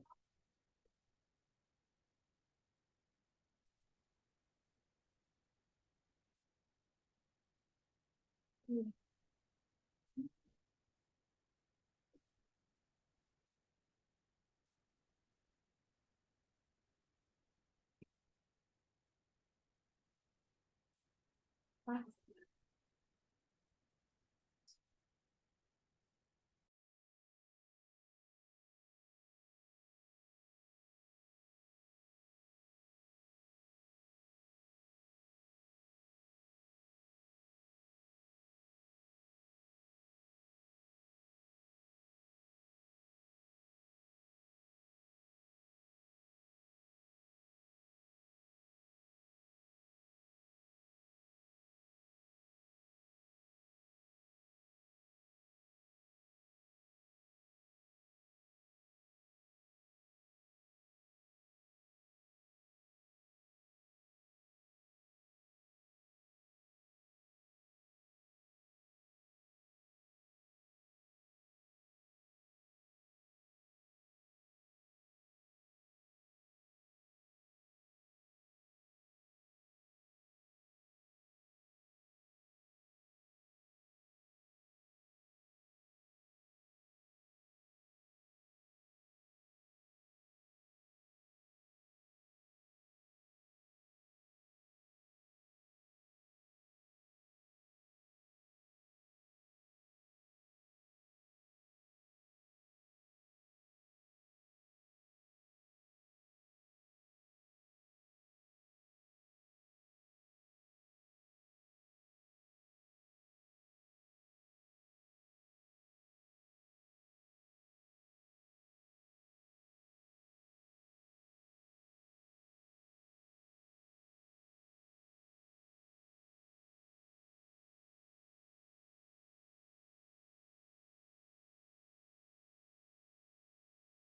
Ah,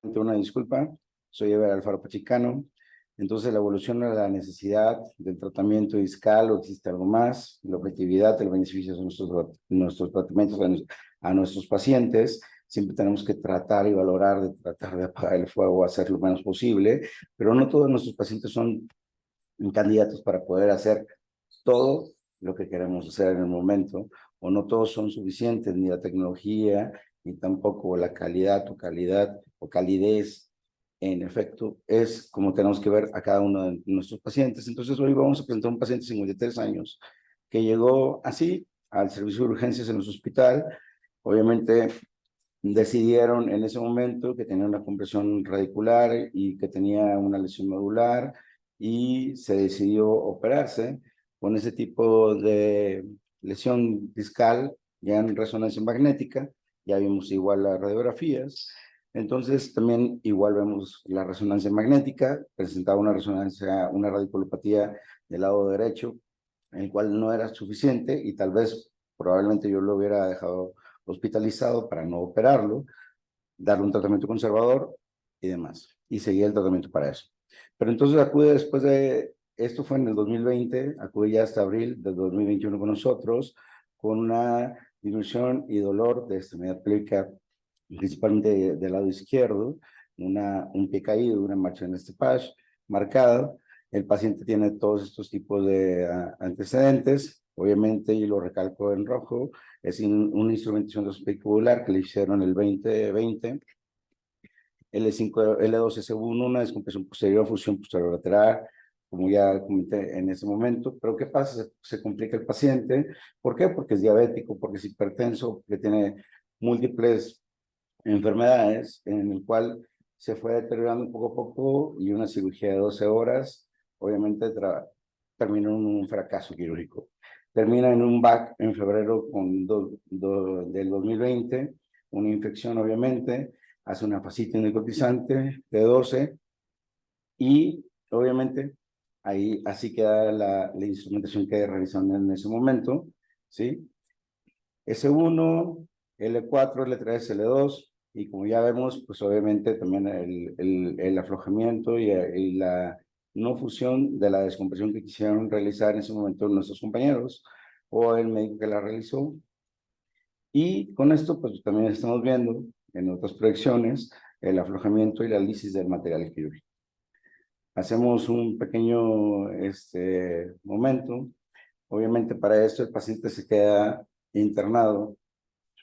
Una disculpa, soy Ever Alfaro Pachicano. Entonces, la evolución de la necesidad del tratamiento discal o existe algo más, la objetividad, el beneficio de nuestros tratamientos a nuestros pacientes. Siempre tenemos que tratar y valorar de tratar de apagar el fuego, hacer lo menos posible, pero no todos nuestros pacientes son candidatos para poder hacer todo lo que queremos hacer en el momento, o no todos son suficientes, ni la tecnología, ni tampoco la calidad o calidez, en efecto, es como tenemos que ver a cada uno de nuestros pacientes. Entonces, hoy vamos a presentar a un paciente de 53 años que llegó así al servicio de urgencias en nuestro hospital. Obviamente, decidieron en ese momento que tenía una compresión radicular y que tenía una lesión medular y se decidió operarse con ese tipo de lesión discal ya en resonancia magnética. Ya vimos igual las radiografías. Entonces también igual vemos la resonancia magnética, presentaba una radiculopatía del lado derecho, el cual no era suficiente y tal vez probablemente yo lo hubiera dejado hospitalizado para no operarlo, darle un tratamiento conservador y demás, y seguir el tratamiento para eso. Pero entonces acude después de, esto fue en el 2020, acude ya hasta abril del 2021 con nosotros, con una disminución y dolor de extremidad pélvica, principalmente del lado izquierdo, un pie caído, una marcha en este patch marcada. El paciente tiene todos estos tipos de antecedentes, obviamente, y lo recalco en rojo, es una instrumentación vestibular que le hicieron el 2020. L5, L2S1, una descompresión posterior, fusión posterior lateral, como ya comenté en ese momento. Pero ¿qué pasa? Se complica el paciente. ¿Por qué? Porque es diabético, porque es hipertenso, porque tiene múltiples enfermedades en el cual se fue deteriorando poco a poco y una cirugía de 12 horas, obviamente terminó en un fracaso quirúrgico. Termina en un BAC en febrero del 2020, una infección obviamente, hace una fascitis necrotizante de 12 y obviamente Ahí, así queda la instrumentación que realizando en ese momento, ¿sí? S1, L4, L3, L2, y como ya vemos, pues obviamente también el aflojamiento y la no fusión de la descompresión que quisieron realizar en ese momento nuestros compañeros o el médico que la realizó. Y con esto, pues también estamos viendo en otras proyecciones el aflojamiento y la lisis del material quirúrgico. Hacemos un pequeño momento. Obviamente para esto el paciente se queda internado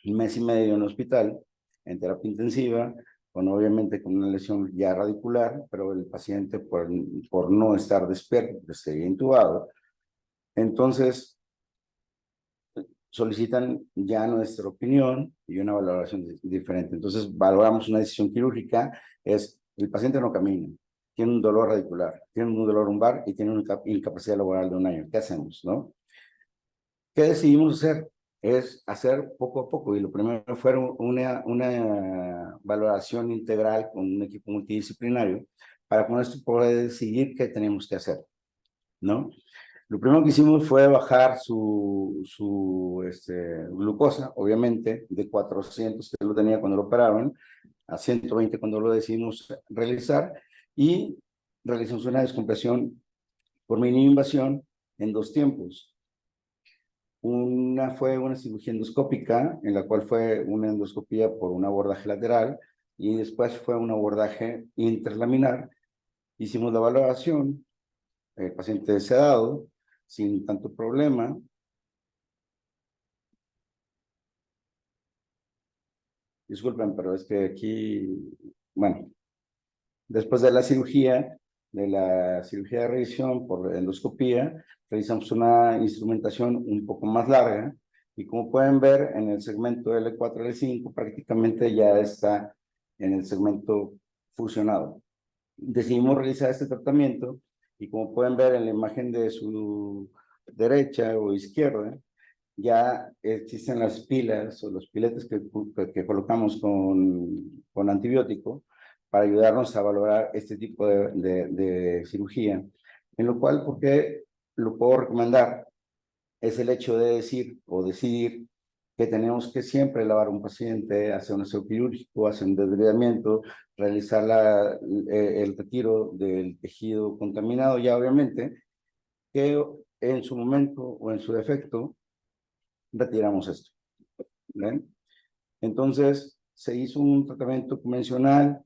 1 mes y medio en el hospital, en terapia intensiva, obviamente con una lesión ya radicular, pero el paciente por no estar despierto, pues sería intubado. Entonces, solicitan ya nuestra opinión y una valoración diferente. Entonces, valoramos una decisión quirúrgica, es el paciente no camina, tiene un dolor radicular, tiene un dolor lumbar y tiene una incapacidad laboral de 1 año. ¿Qué hacemos, no? ¿Qué decidimos hacer? Es hacer poco a poco, y lo primero fue una valoración integral con un equipo multidisciplinario para con esto poder decidir qué tenemos que hacer, ¿no? Lo primero que hicimos fue bajar su glucosa, obviamente, de 400 que lo tenía cuando lo operaron, a 120 cuando lo decidimos realizar, y realizamos una descompresión por mínima invasión en 2 tiempos. Una fue una cirugía endoscópica, en la cual fue una endoscopía por un abordaje lateral, y después fue un abordaje interlaminar. Hicimos la valoración, el paciente sedado, sin tanto problema. Disculpen, pero es que aquí, bueno, después de la cirugía de revisión por endoscopía, realizamos una instrumentación un poco más larga, y como pueden ver en el segmento L4, L5, prácticamente ya está en el segmento fusionado. Decidimos realizar este tratamiento, y como pueden ver en la imagen de su derecha o izquierda, ya existen las pilas o los piletes que colocamos con antibiótico para ayudarnos a valorar este tipo de cirugía. En lo cual, porque lo puedo recomendar, es el hecho de decir o decidir que tenemos que siempre lavar un paciente, hacer un aseo quirúrgico, hacer un desbridamiento, realizar el retiro del tejido contaminado, ya obviamente, que en su momento o en su defecto retiramos esto. ¿Ven? Entonces, se hizo un tratamiento convencional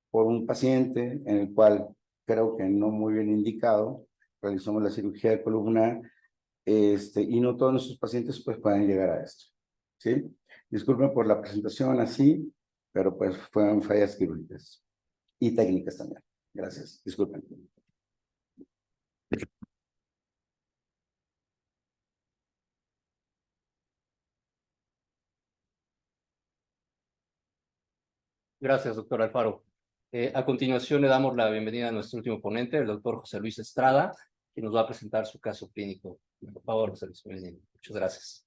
por un paciente en el cual creo que no muy bien indicado, realizamos la cirugía de columna, y no todos nuestros pacientes pues pueden llegar a esto, ¿sí? Disculpen por la presentación así, pero pues fueron fallas quirúrgicas y técnicas también. Gracias, disculpen. Gracias, doctor Alfaro. A continuación le damos la bienvenida a nuestro último ponente, el doctor José Luis Estrada, que nos va a presentar su caso clínico. Por favor, José Luis, bienvenido. Muchas gracias.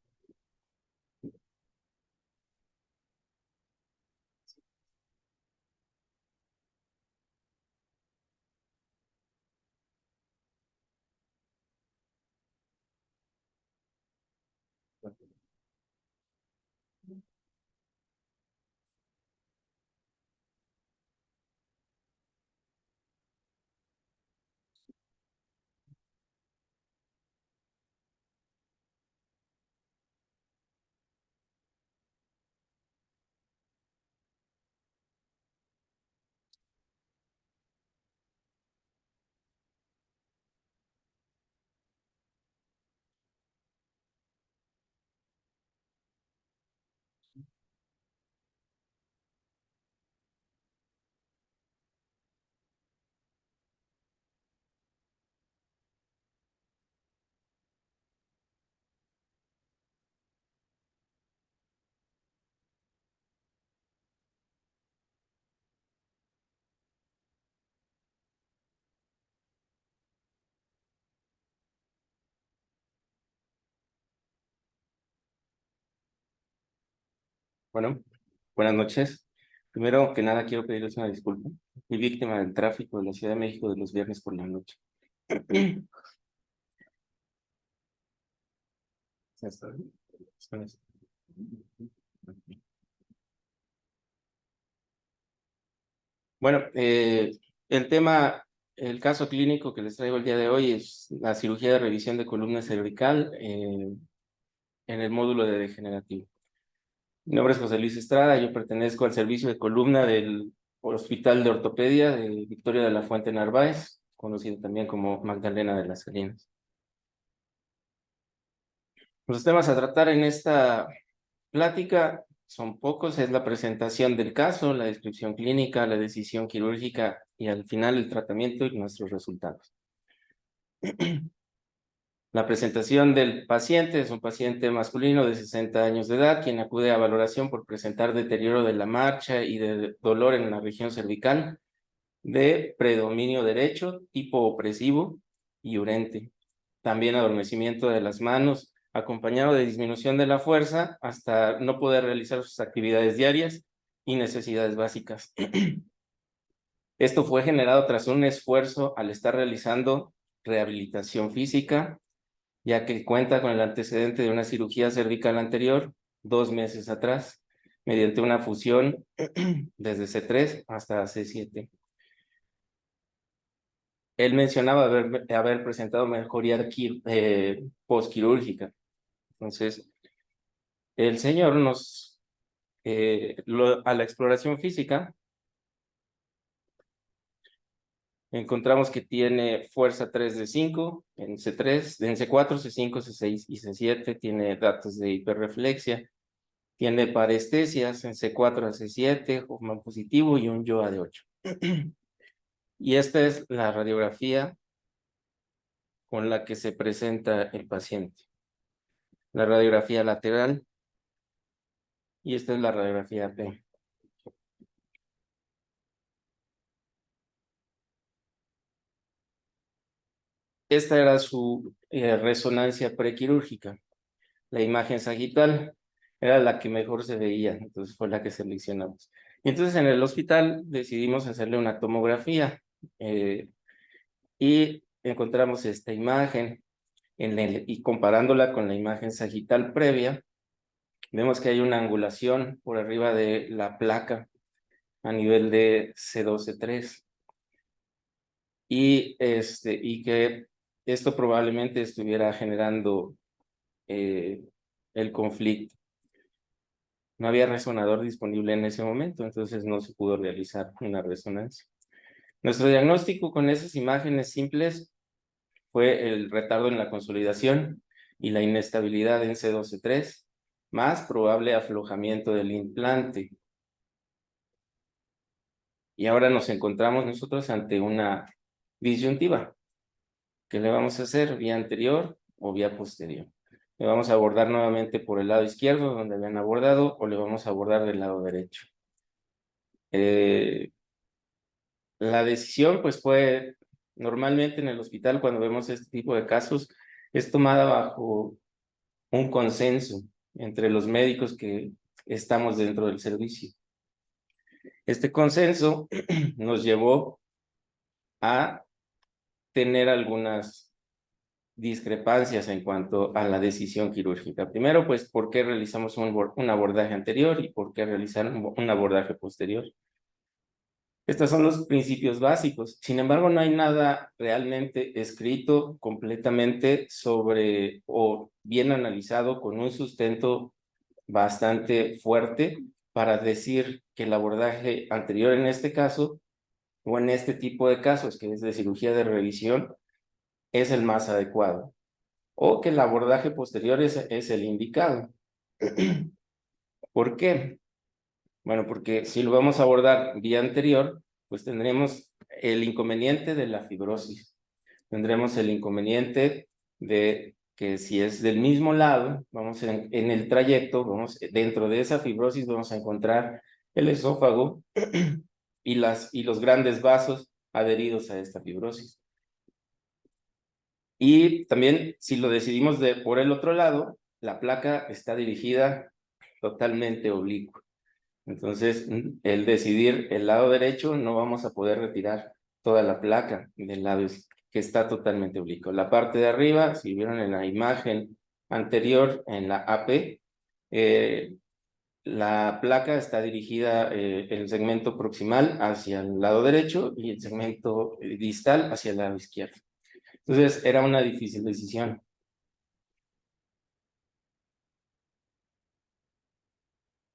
Bueno, buenas noches. Primero que nada, quiero pedirles una disculpa. Fui víctima del tráfico de la Ciudad de México de los viernes por la noche. Bueno, el caso clínico que les traigo el día de hoy es la cirugía de revisión de columna cervical en el módulo de degenerativo. Mi nombre es José Luis Estrada, yo pertenezco al servicio de columna del Hospital de Ortopedia de Victoria de la Fuente Narváez, conocido también como Magdalena de las Salinas. Los temas a tratar en esta plática son pocos, es la presentación del caso, la descripción clínica, la decisión quirúrgica y al final el tratamiento y nuestros resultados. La presentación del paciente es un paciente masculino de 60 años de edad, quien acude a valoración por presentar deterioro de la marcha y de dolor en la región cervical, de predominio derecho, tipo opresivo y urente. También adormecimiento de las manos, acompañado de disminución de la fuerza hasta no poder realizar sus actividades diarias y necesidades básicas. Esto fue generado tras un esfuerzo al estar realizando rehabilitación física, ya que cuenta con el antecedente de una cirugía cervical anterior, 2 meses atrás, mediante una fusión desde C3 hasta C7. Él mencionaba haber presentado mejoría postquirúrgica. Entonces, el señor a la exploración física, encontramos que tiene fuerza 3 de 5 en C3, en C4, C5, C6 y C7, tiene datos de hiperreflexia, tiene parestesias en C4 a C7, Hoffman positivo y un YOA de 8. Y esta es la radiografía con la que se presenta el paciente. La radiografía lateral y esta es la radiografía P. Esta era su resonancia prequirúrgica. La imagen sagital era la que mejor se veía, entonces fue la que seleccionamos. Y entonces en el hospital decidimos hacerle una tomografía y encontramos esta imagen y comparándola con la imagen sagital previa, vemos que hay una angulación por arriba de la placa a nivel de C2-C3 y que esto probablemente estuviera generando el conflicto. No había resonador disponible en ese momento, entonces no se pudo realizar una resonancia. Nuestro diagnóstico con esas imágenes simples fue el retardo en la consolidación y la inestabilidad en C2-C3, más probable aflojamiento del implante. Y ahora nos encontramos nosotros ante una disyuntiva. ¿Qué le vamos a hacer? ¿Vía anterior o vía posterior? ¿Le vamos a abordar nuevamente por el lado izquierdo donde habían abordado o le vamos a abordar del lado derecho? La decisión pues fue normalmente en el hospital cuando vemos este tipo de casos es tomada bajo un consenso entre los médicos que estamos dentro del servicio. Este consenso nos llevó a tener algunas discrepancias en cuanto a la decisión quirúrgica. Primero, pues, ¿por qué realizamos un abordaje anterior y por qué realizar un abordaje posterior? Estos son los principios básicos. Sin embargo, no hay nada realmente escrito completamente sobre o bien analizado con un sustento bastante fuerte para decir que el abordaje anterior en este caso o en este tipo de casos, que es de cirugía de revisión, es el más adecuado o que el abordaje posterior es el indicado. ¿Por qué? Bueno, porque si lo vamos a abordar vía anterior, pues tendremos el inconveniente de la fibrosis. Tendremos el inconveniente de que si es del mismo lado, vamos en el trayecto, dentro de esa fibrosis vamos a encontrar el esófago y los grandes vasos adheridos a esta fibrosis. Y también, si lo decidimos por el otro lado, la placa está dirigida totalmente oblicua. Entonces, el decidir el lado derecho, no vamos a poder retirar toda la placa del lado que está totalmente oblicuo. La parte de arriba, si vieron en la imagen anterior, en la AP, la placa está dirigida, el segmento proximal hacia el lado derecho y el segmento distal hacia el lado izquierdo. Entonces, era una difícil decisión.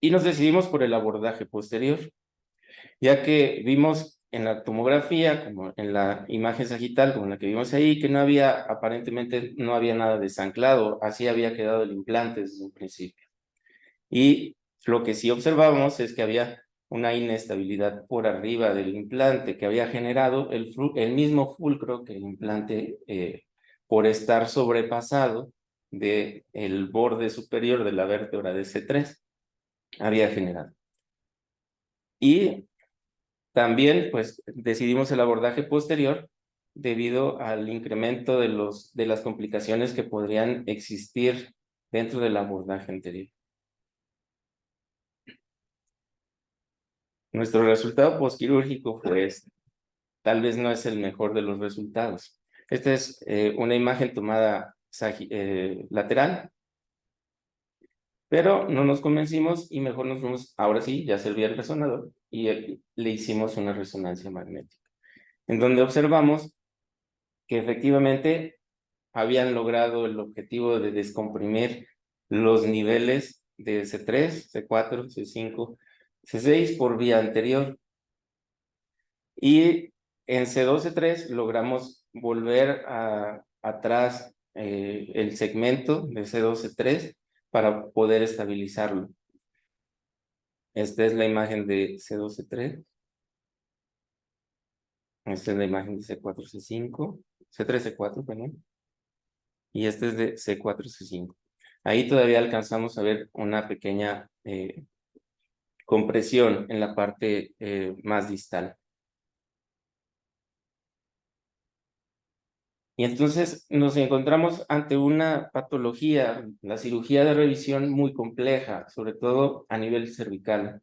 Y nos decidimos por el abordaje posterior, ya que vimos en la tomografía, como en la imagen sagital, como la que vimos ahí, que no había, aparentemente no había nada desanclado, así había quedado el implante desde un principio. Y lo que sí observábamos es que había una inestabilidad por arriba del implante que había generado el mismo fulcro que el implante, por estar sobrepasado del borde superior de la vértebra de C3, había generado. Y también, pues, decidimos el abordaje posterior debido al incremento de las complicaciones que podrían existir dentro del abordaje anterior. Nuestro resultado postquirúrgico, pues, tal vez no es el mejor de los resultados. Esta es una imagen tomada lateral, pero no nos convencimos y mejor nos fuimos, ahora sí, ya servía el resonador, y le hicimos una resonancia magnética, en donde observamos que efectivamente habían logrado el objetivo de descomprimir los niveles de C3, C4, C5, C6 por vía anterior. Y en C2, C3 logramos volver atrás el segmento de C2, C3 para poder estabilizarlo. Esta es la imagen de C2, C3. Esta es la imagen de C4, C5. C3, C4, perdón. Y este es de C4, C5. Ahí todavía alcanzamos a ver una pequeña compresión en la parte más distal. Y entonces nos encontramos ante una patología, la cirugía de revisión, muy compleja, sobre todo a nivel cervical.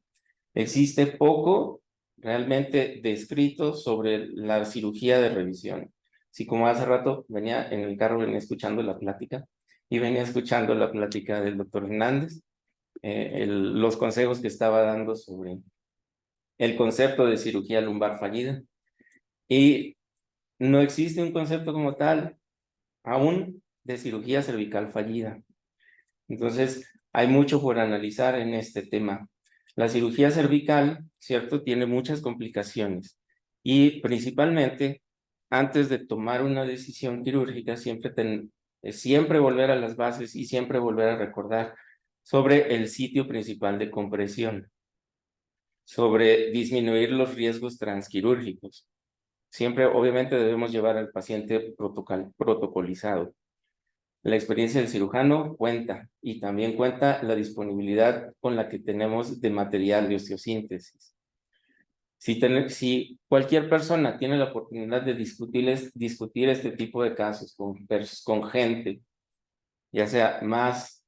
Existe poco realmente descrito sobre la cirugía de revisión. Sí, como hace rato venía en el carro, venía escuchando la plática y venía escuchando la plática del doctor Hernández, los consejos que estaba dando sobre el concepto de cirugía lumbar fallida. Y no existe un concepto como tal aún de cirugía cervical fallida. Entonces, hay mucho por analizar en este tema. La cirugía cervical, ¿cierto?, tiene muchas complicaciones y principalmente, antes de tomar una decisión quirúrgica, siempre volver a las bases y siempre volver a recordar sobre el sitio principal de compresión, sobre disminuir los riesgos transquirúrgicos. Siempre, obviamente, debemos llevar al paciente protocolizado. La experiencia del cirujano cuenta y también cuenta la disponibilidad con la que tenemos de material de osteosíntesis. Si cualquier persona tiene la oportunidad de discutir este tipo de casos con gente, ya sea más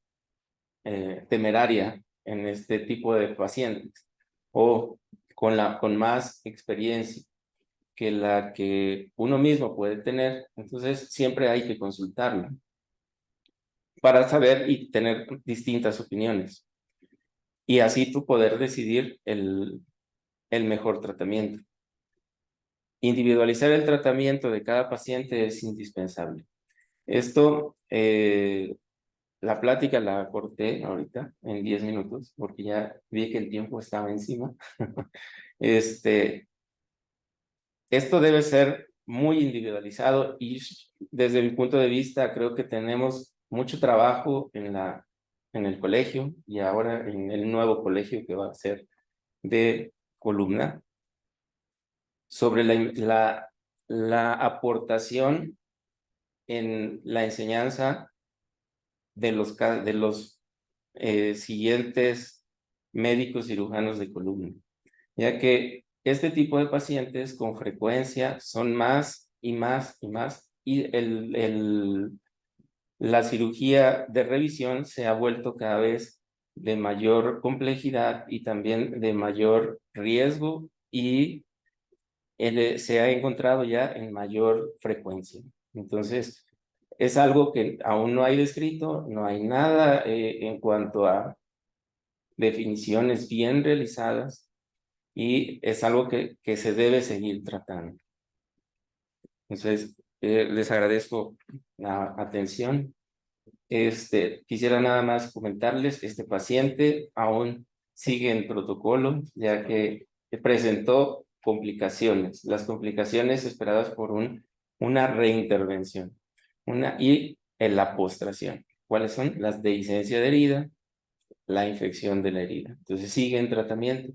temeraria en este tipo de pacientes o con más experiencia que la que uno mismo puede tener, entonces siempre hay que consultarlo para saber y tener distintas opiniones. Y así tú poder decidir el mejor tratamiento. Individualizar el tratamiento de cada paciente es indispensable. Esto, la plática la corté ahorita en 10 minutos, porque ya vi que el tiempo estaba encima. Esto debe ser muy individualizado y desde mi punto de vista creo que tenemos mucho trabajo en el colegio y ahora en el nuevo colegio que va a ser de columna sobre la aportación en la enseñanza de los siguientes médicos cirujanos de columna, ya que este tipo de pacientes con frecuencia son más y más y más, y la cirugía de revisión se ha vuelto cada vez de mayor complejidad y también de mayor riesgo y se ha encontrado ya en mayor frecuencia. Entonces, es algo que aún no hay descrito, no hay nada en cuanto a definiciones bien realizadas, y es algo que se debe seguir tratando. Entonces, les agradezco la atención. Quisiera nada más comentarles, este paciente aún sigue en protocolo, ya que presentó complicaciones, las complicaciones esperadas por una reintervención, y en la postración. ¿Cuáles son? Las dehiscencia de herida, la infección de la herida. Entonces sigue en tratamiento.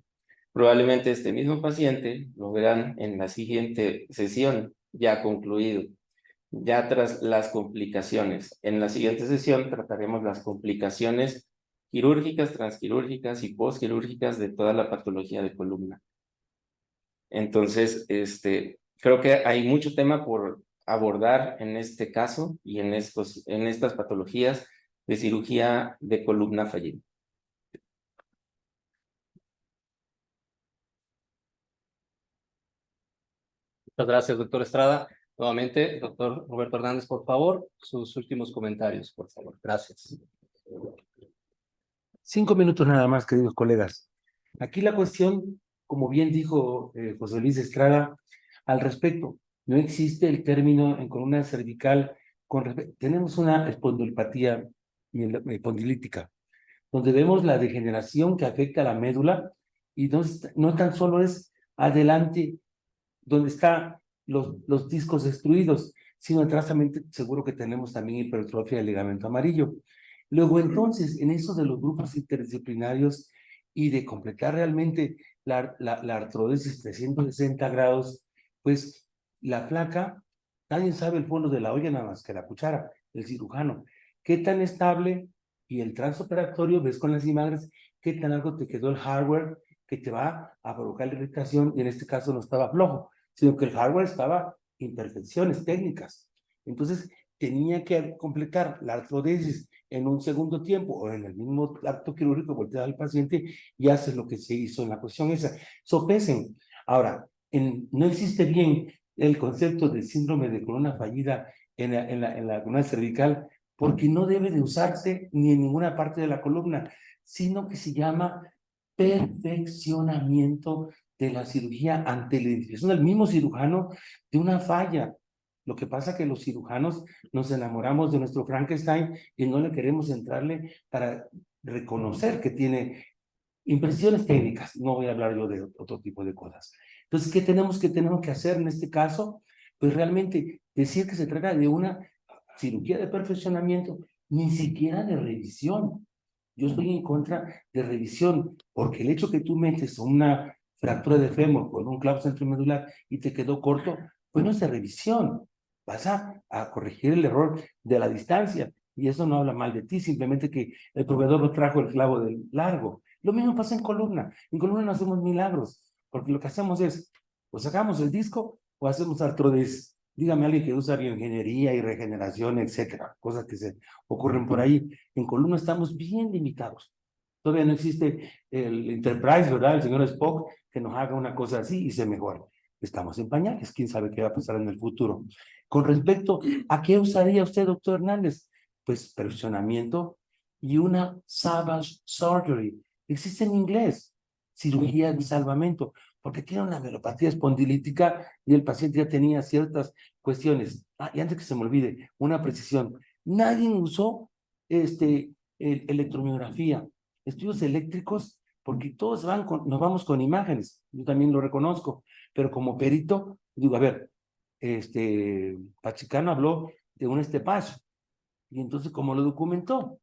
Probablemente este mismo paciente lo verán en la siguiente sesión, ya concluido, ya tras las complicaciones. En la siguiente sesión trataremos las complicaciones quirúrgicas, transquirúrgicas y postquirúrgicas de toda la patología de columna. Entonces, creo que hay mucho tema por abordar en este caso y en estas patologías de cirugía de columna fallida. Muchas gracias, doctor Estrada. Nuevamente, doctor Roberto Hernández, por favor, sus últimos comentarios, por favor. Gracias. 5 minutos nada más, queridos colegas. Aquí la cuestión, como bien dijo José Luis Estrada, al respecto, no existe el término en columna cervical. Tenemos una espondilopatía espondilítica, donde vemos la degeneración que afecta a la médula, y no tan solo es adelante donde están los discos destruidos, sino atrás también seguro que tenemos también hipertrofia del ligamento amarillo. Luego entonces, en eso de los grupos interdisciplinarios y de completar realmente la artrodesis 360 grados, pues la placa, nadie sabe el fondo de la olla nada más que la cuchara, el cirujano. ¿Qué tan estable? Y el transoperatorio, ves con las imágenes, qué tan algo te quedó el hardware que te va a provocar la irritación, y en este caso no estaba flojo, sino que el hardware estaba imperfecciones técnicas. Entonces, tenía que completar la artrodesis en un segundo tiempo o en el mismo acto quirúrgico, voltear al paciente y hacer lo que se hizo en la cuestión esa. Sopesen. Ahora, no existe bien el concepto de síndrome de columna fallida en la columna cervical, porque no debe de usarse ni en ninguna parte de la columna, sino que se llama perfeccionamiento de la cirugía ante la identificación del mismo cirujano de una falla. Lo que pasa es que los cirujanos nos enamoramos de nuestro Frankenstein y no le queremos entrarle para reconocer que tiene imprecisiones técnicas. No voy a hablar yo de otro tipo de cosas. Entonces, ¿qué tenemos que hacer en este caso? Pues realmente decir que se trata de una cirugía de perfeccionamiento, ni siquiera de revisión. Yo estoy en contra de revisión, porque el hecho que tú metes una fractura de fémur con un clavo centromedular y te quedó corto, pues no es de revisión. Vas a corregir el error de la distancia, y eso no habla mal de ti, simplemente que el proveedor no trajo el clavo del largo. Lo mismo pasa en columna. En columna no hacemos milagros, porque lo que hacemos es, o sacamos el disco o hacemos artrodesis. Dígame alguien que usa bioingeniería y regeneración, etcétera, cosas que se ocurren por ahí. En columna estamos bien limitados. Todavía no existe el Enterprise, ¿verdad? El señor Spock, que nos haga una cosa así y se mejore. Estamos en pañales, quién sabe qué va a pasar en el futuro. Con respecto a qué usaría usted, doctor Hernández, pues perfeccionamiento y una salvage surgery. Existe en inglés, cirugía de salvamento, porque tiene una neuropatía espondilítica y el paciente ya tenía ciertas cuestiones. Y antes que se me olvide, una precisión. Nadie usó electromiografía, estudios eléctricos, porque todos nos vamos con imágenes. Yo también lo reconozco, pero como perito, digo, a ver, Pachicano habló de un estepacio, y entonces, ¿cómo lo documentó?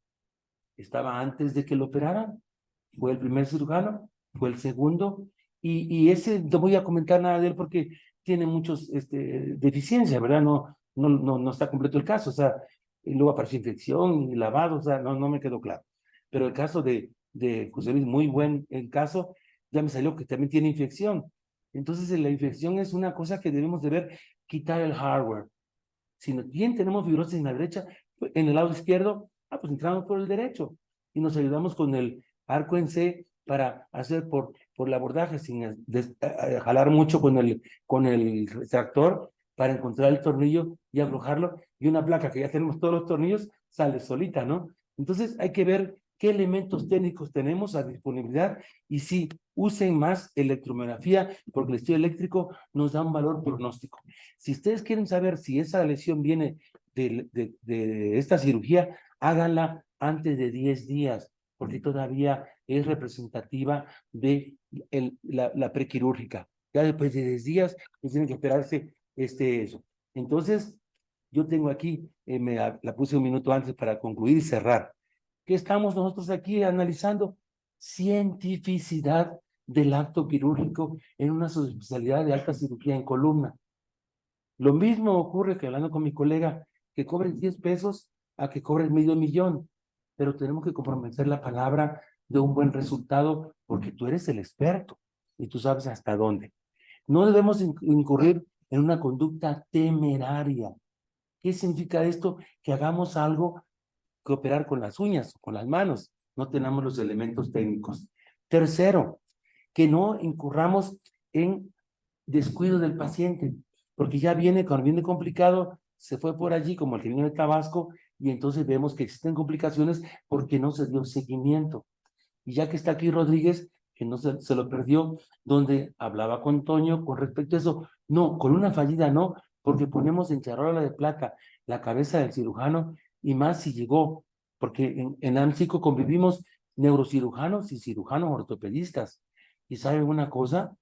Estaba antes de que lo operaran, fue el primer cirujano, fue el segundo, y ese no voy a comentar nada de él porque tiene muchos deficiencias, ¿verdad? No está completo el caso, o sea, y luego apareció infección y lavado, o sea, no me quedó claro. Pero el caso de José Luis, muy buen el caso, ya me salió que también tiene infección. Entonces, la infección es una cosa que debemos de ver, quitar el hardware. Si bien tenemos fibrosis en la derecha, en el lado izquierdo, pues entramos por el derecho y nos ayudamos con el arco en C para hacer por por el abordaje sin jalar mucho con el tractor para encontrar el tornillo y aflojarlo, y una placa que ya tenemos todos los tornillos sale solita, ¿no? Entonces hay que ver qué elementos técnicos tenemos a disponibilidad y si usen más electromiografía, porque el estudio eléctrico nos da un valor pronóstico. Si ustedes quieren saber si esa lesión viene de esta cirugía, háganla antes de 10 días, porque todavía es representativa de la prequirúrgica. Ya después de 10 días, pues tienen que esperarse eso. Entonces, yo tengo aquí, la puse un minuto antes para concluir y cerrar. ¿Qué estamos nosotros aquí analizando? Cientificidad del acto quirúrgico en una subespecialidad de alta cirugía en columna. Lo mismo ocurre que hablando con mi colega, que cobres 10 pesos a que cobres $500,000, pero tenemos que comprometer la palabra de un buen resultado porque tú eres el experto y tú sabes hasta dónde. No debemos incurrir en una conducta temeraria. ¿Qué significa esto? Que hagamos algo que operar con las uñas o con las manos. No tenemos los elementos técnicos. Tercero, que no incurramos en descuido del paciente, porque ya viene, cuando viene complicado, se fue por allí, como el que vino de Tabasco, y entonces vemos que existen complicaciones porque no se dio seguimiento. Y ya que está aquí Rodríguez, que no se lo perdió, donde hablaba con Toño con respecto a eso. No, con una fallida no, porque ponemos en charola de plata la cabeza del cirujano, y más si llegó, porque en AMSICO convivimos neurocirujanos y cirujanos ortopedistas. ¿Y saben una cosa?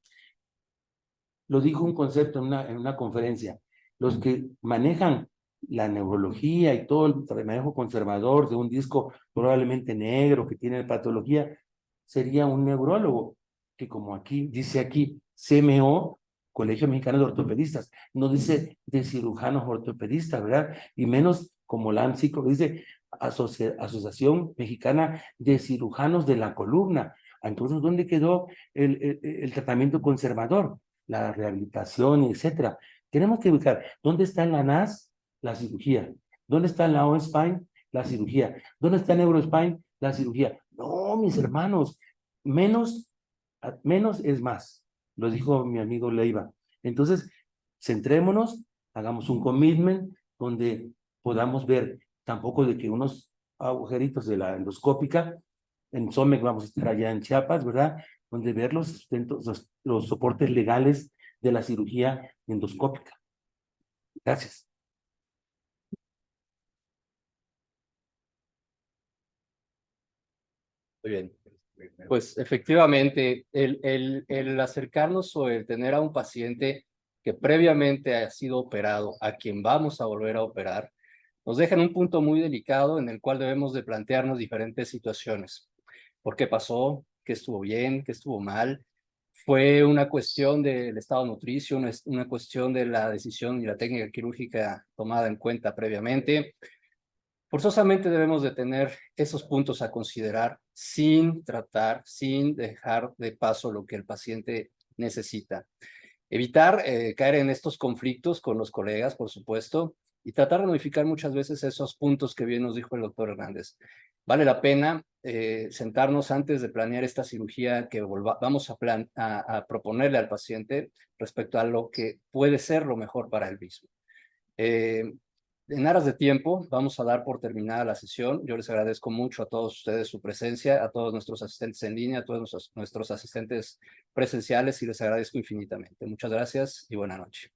Lo dijo un concepto en una conferencia. Los que manejan la neurología y todo el manejo conservador de un disco probablemente negro que tiene patología, sería un neurólogo, que como aquí, dice aquí, CMO, Colegio Mexicano de Ortopedistas, no dice de cirujanos ortopedistas, ¿verdad? Y menos como la AMSICO, dice Asociación Mexicana de Cirujanos de la Columna. Entonces, ¿dónde quedó el tratamiento conservador? La rehabilitación, etcétera? Tenemos que buscar dónde está en la NAS la cirugía, dónde está en la OSPINE la cirugía, dónde está en EuroSpine la cirugía. No, mis hermanos, menos es más, lo dijo mi amigo Leiva. Entonces, centrémonos, hagamos un commitment donde podamos ver, tampoco de que unos agujeritos de la endoscópica, en SOMEC vamos a estar allá en Chiapas, ¿verdad? Donde ver los sustentos, los soportes legales de la cirugía endoscópica. Gracias. Muy bien. Pues efectivamente, el acercarnos o el tener a un paciente que previamente ha sido operado, a quien vamos a volver a operar, nos deja en un punto muy delicado en el cual debemos de plantearnos diferentes situaciones. ¿Por qué pasó? ¿Qué estuvo bien? ¿Qué estuvo mal? ¿Fue una cuestión del estado nutricio? ¿Una cuestión de la decisión y la técnica quirúrgica tomada en cuenta previamente? Forzosamente debemos de tener esos puntos a considerar sin tratar, sin dejar de paso lo que el paciente necesita. Evitar caer en estos conflictos con los colegas, por supuesto, y tratar de modificar muchas veces esos puntos que bien nos dijo el doctor Hernández. Vale la pena sentarnos antes de planear esta cirugía que vamos a proponerle al paciente respecto a lo que puede ser lo mejor para él mismo. En aras de tiempo, vamos a dar por terminada la sesión. Yo les agradezco mucho a todos ustedes su presencia, a todos nuestros asistentes en línea, a todos nuestros asistentes presenciales, y les agradezco infinitamente. Muchas gracias y buena noche.